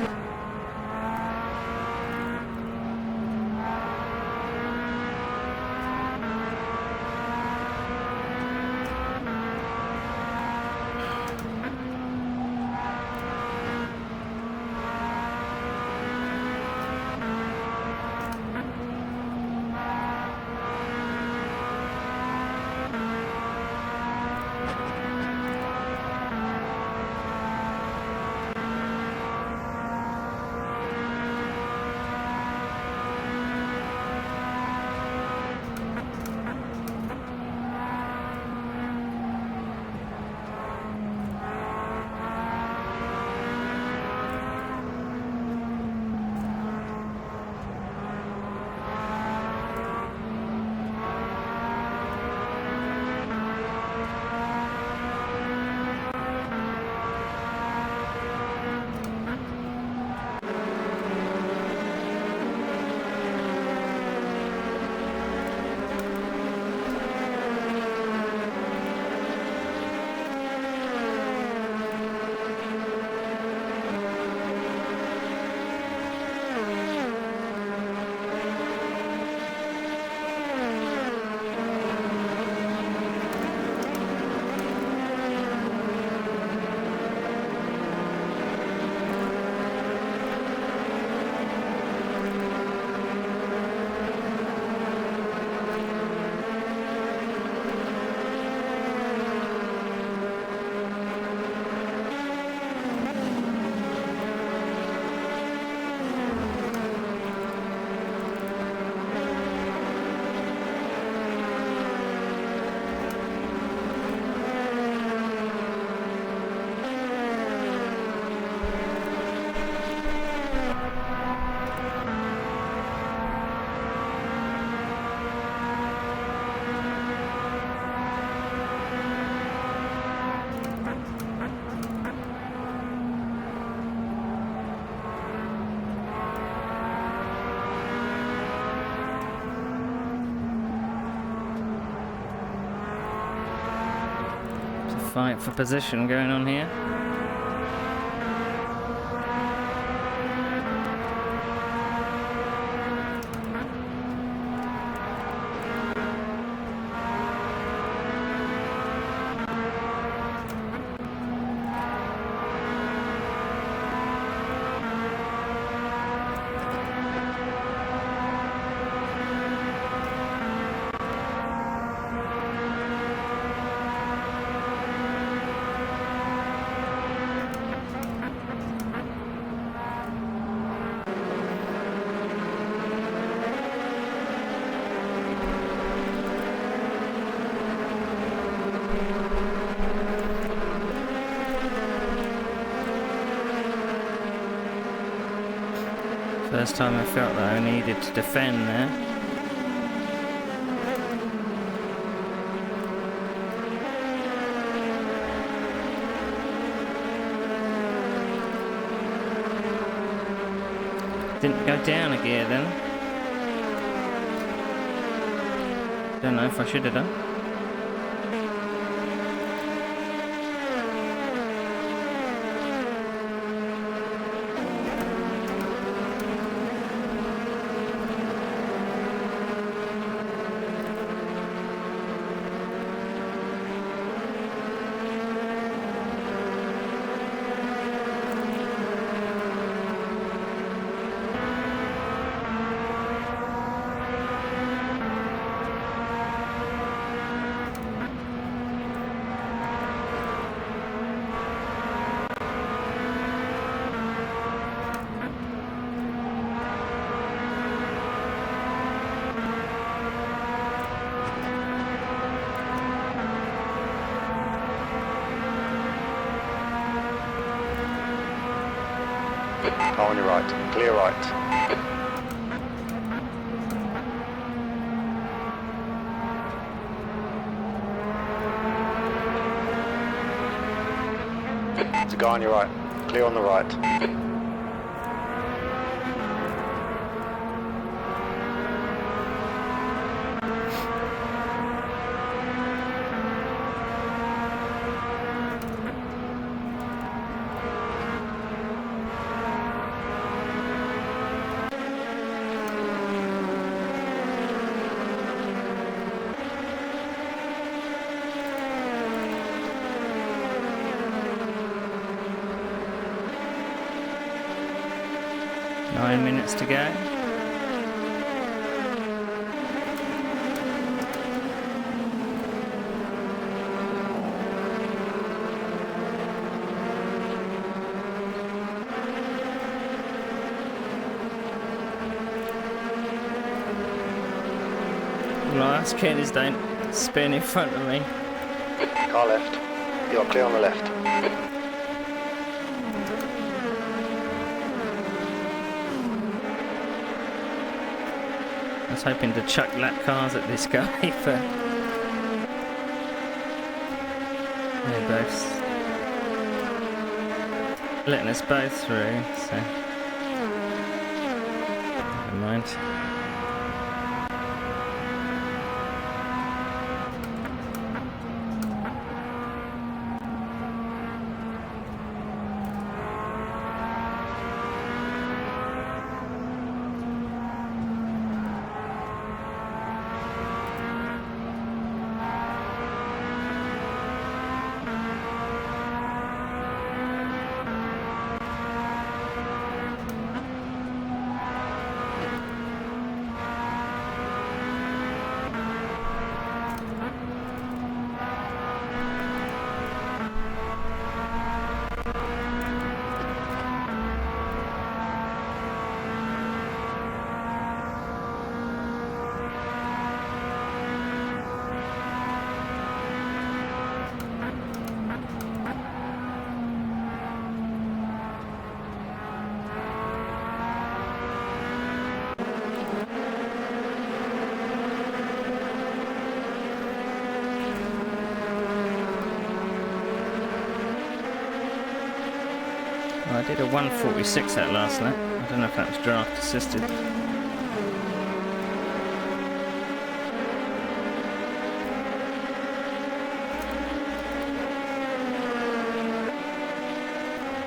fight for position going on here. First time I felt that I needed to defend there. Didn't go down a gear then. Don't know if I should have done. Car on your right. Clear right. There's a guy on your right. Clear on the right. Nine minutes to go. All I ask Ken is don't spin in front of me. Car left. You're clear on the left. I was hoping to chuck lap cars at this guy, but they're both letting us both through, so never mind. I did a 146 that last lap. I don't know if that was draft assisted.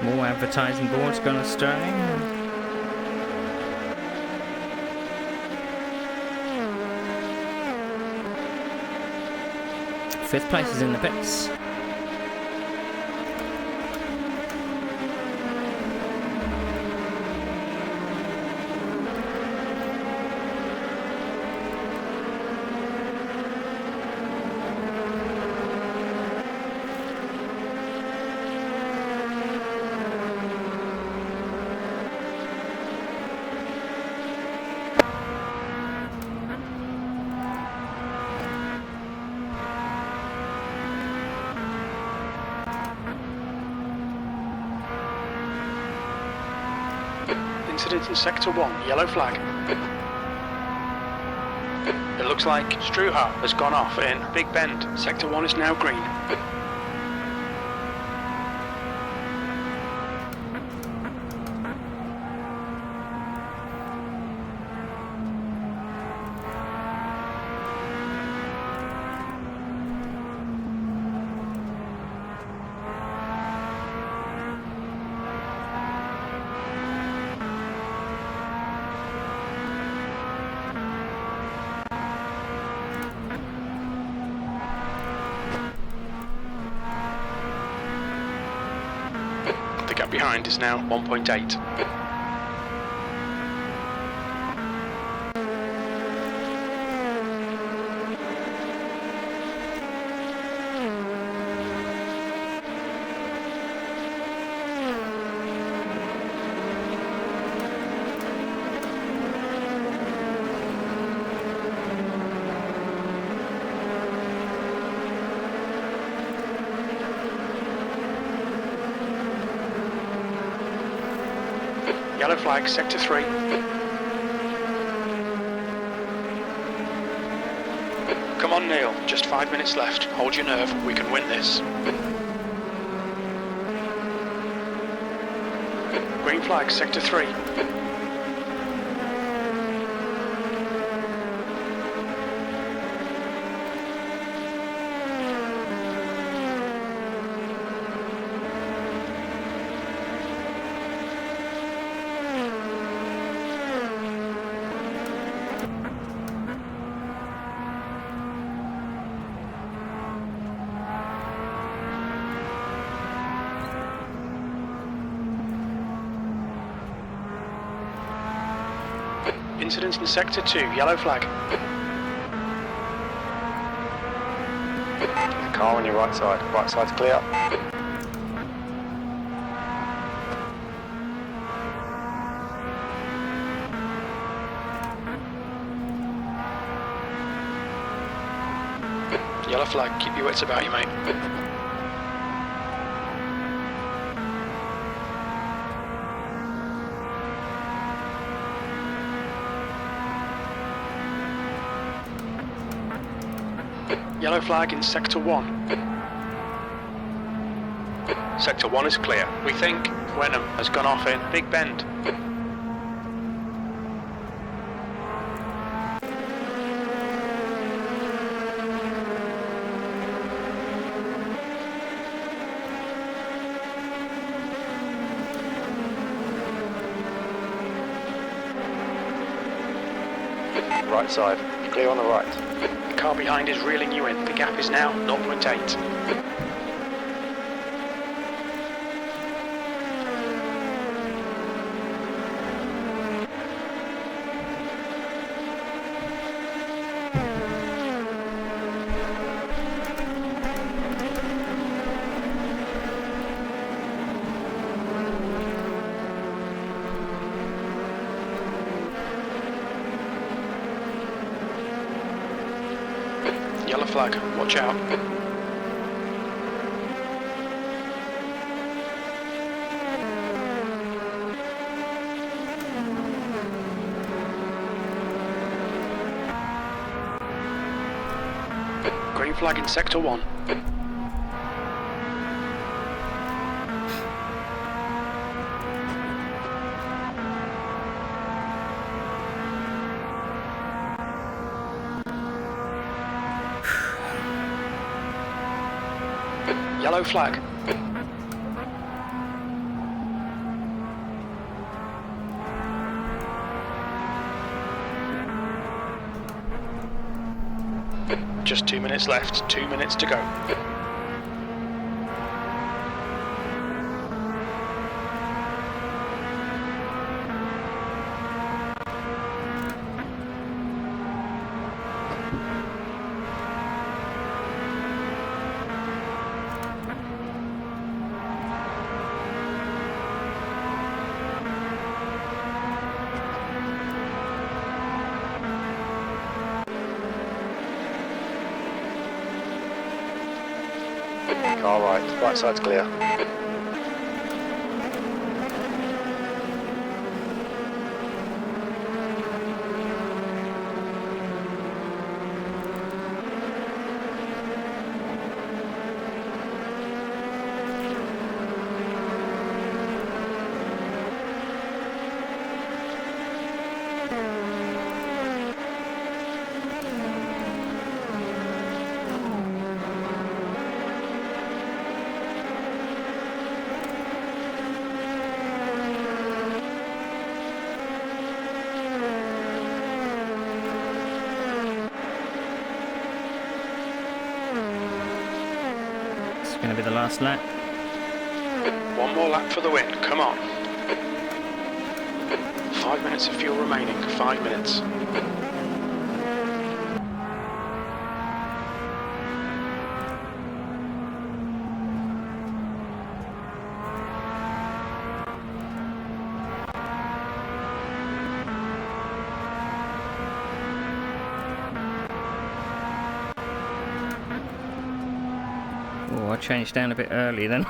More advertising boards gone astray. Fifth place is in the pits. Incident in Sector 1, yellow flag. It looks like Struha has gone off in Big Bend. Sector 1 is now green. The gap behind is now 1.8. Yellow flag, Sector 3. Come on, Neil. Just 5 minutes left. Hold your nerve. We can win this. Green flag, Sector 3. Incident in Sector 2, yellow flag. There's a car on your right side. Right side's clear. Yellow flag, keep your wits about you, mate. Yellow flag in Sector 1. Sector 1 is clear. We think Wenham has gone off in Big Bend. Right side. Clear on the right. The car behind is reeling you in. The gap is now 0.8. Yellow flag, watch out. Green flag in Sector 1. Yellow flag. Just 2 minutes left, 2 minutes to go. Car right. Right side's clear. Going to be the last lap. One more lap for the win, come on. 5 minutes of fuel remaining, 5 minutes. Oh, I changed down a bit early then.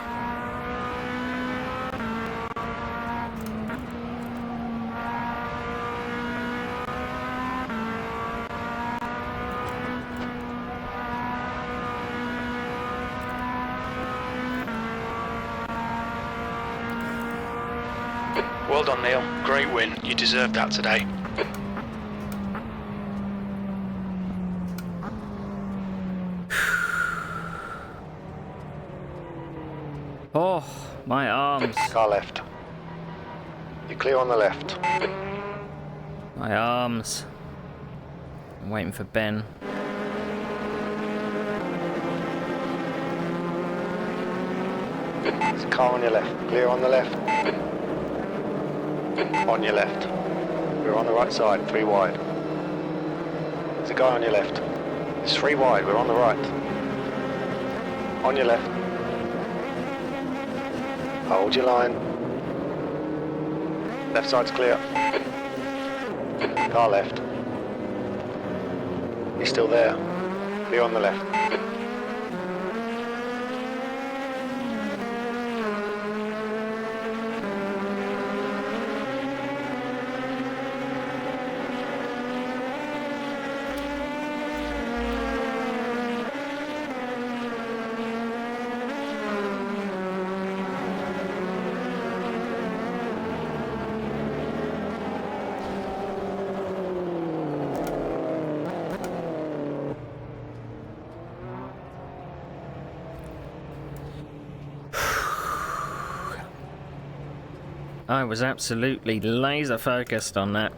Well done, Neil. Great win. You deserved that today. Oh, my arms. Car left. You're clear on the left. My arms. I'm waiting for Ben. There's a car on your left. Clear on the left. On your left. We're on the right side, 3 wide. There's a guy on your left. It's 3 wide, we're on the right. On your left. Hold your line. Left side's clear. Car left. He's still there. Clear on the left. I was absolutely laser focused on that.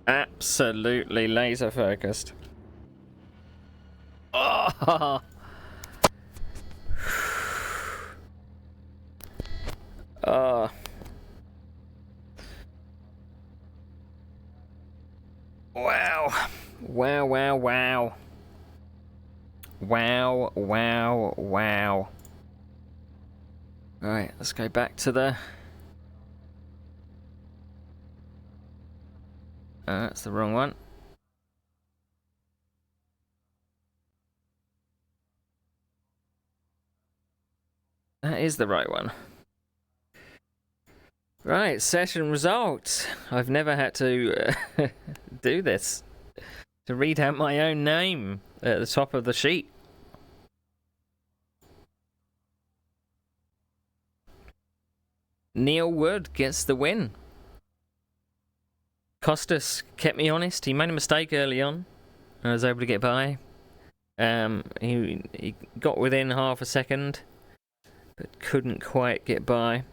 Absolutely laser focused. Oh! Oh. Wow. Wow, wow, wow. Wow, wow, wow. Right, let's go back to the... that's the wrong one. That is the right one. Right, session results. I've never had to do this. To read out my own name at the top of the sheet. Neil Wood gets the win. Costas kept me honest. He made a mistake early on. I was able to get by. He got within half a second, but couldn't quite get by.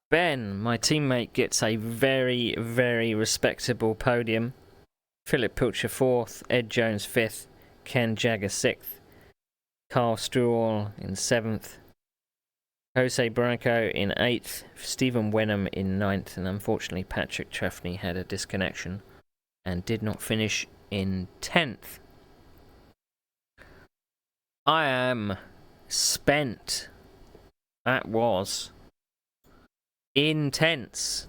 Ben, my teammate, gets a very, very respectable podium. Philip Pilcher 4th, Ed Jones 5th, Ken Jagger 6th, Carl Struhl in 7th, Jose Branco in 8th, Stephen Wenham in 9th, and unfortunately Patrick Trefney had a disconnection and did not finish in 10th. I am spent. That was intense.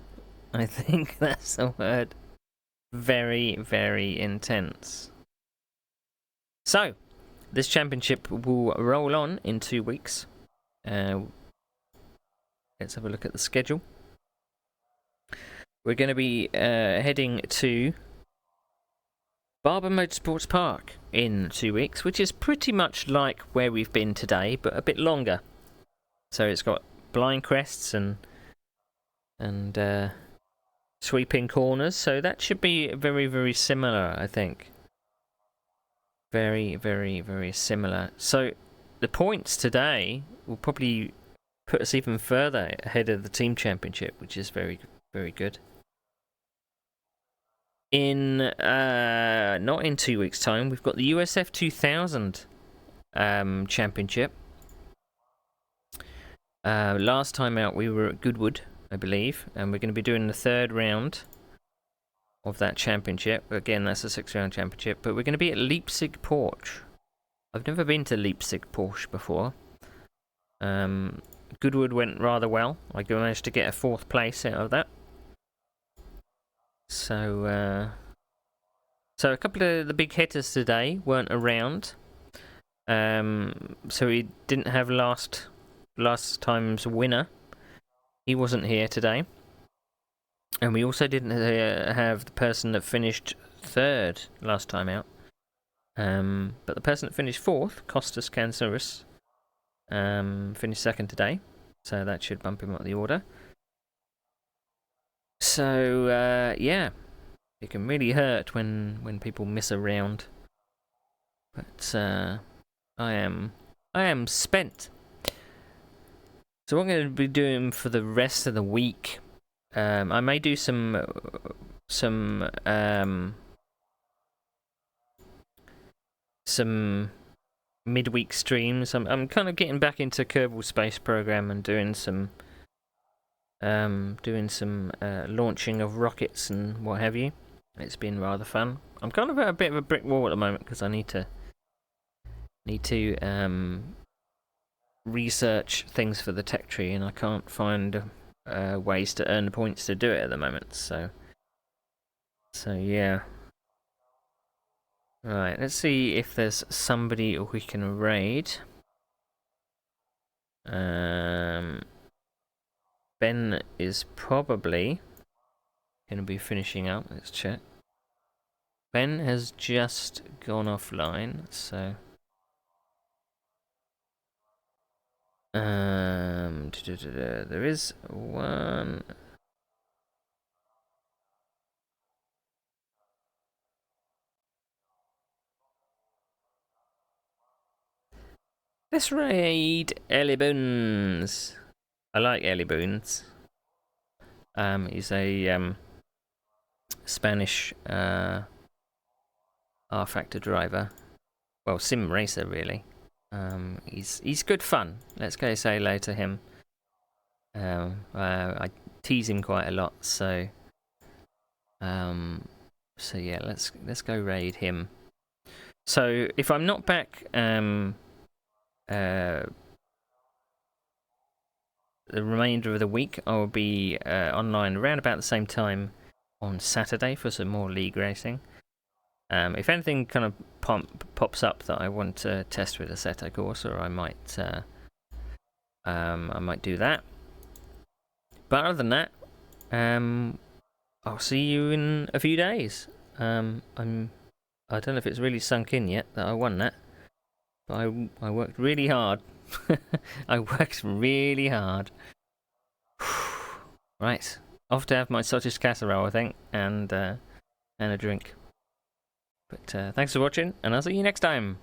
I think that's the word. Very, very intense. So, this championship will roll on in 2 weeks. Let's have a look at the schedule. We're going to be heading to Barber Motorsports Park in 2 weeks, which is pretty much like where we've been today, but a bit longer. So it's got blind crests and sweeping corners, so that should be very, very similar, I think. Very, very, very similar. So the points today will probably put us even further ahead of the team championship, which is very, very good. Not in 2 weeks' time, we've got the USF 2000 championship. Last time out we were at Goodwood, I believe, and we're going to be doing the 3rd round of that championship. Again, that's a 6-round championship, but we're going to be at Leipzig Porsche. I've never been to Leipzig Porsche before. Goodwood went rather well. I managed to get a 4th place out of that. So a couple of the big hitters today weren't around. So we didn't have last time's winner. He wasn't here today. And we also didn't have the person that finished 3rd last time out. But the person that finished 4th, Costas Kansouris, finished 2nd today. So that should bump him up the order. So, yeah. It can really hurt when people miss a round. But I am spent. So what I'm going to be doing for the rest of the week, I may do some midweek streams. I'm kind of getting back into Kerbal Space Program and doing some launching of rockets and what have you. It's been rather fun. I'm kind of at a bit of a brick wall at the moment because I need to research things for the tech tree, and I can't find ways to earn the points to do it at the moment. So yeah. Right, let's see if there's somebody we can raid. Ben is probably going to be finishing up. Let's check. Ben has just gone offline, so there is one. Let's raid Ellie Boons. I like Ellie Boons. He's a Spanish R-Factor driver. Well, sim racer, really. He's good fun. Let's go say hello to him. I tease him quite a lot, so yeah, let's go raid him. So if I'm not back the remainder of the week, I will be online around about the same time on Saturday for some more league racing. If anything kind of pops up that I want to test with Assetto Corsa, I might do that. But other than that, I'll see you in a few days. I don't know if it's really sunk in yet that I won that, but I worked really hard. I worked really hard. Right, off to have my sausage casserole, I think, and a drink. But thanks for watching, and I'll see you next time.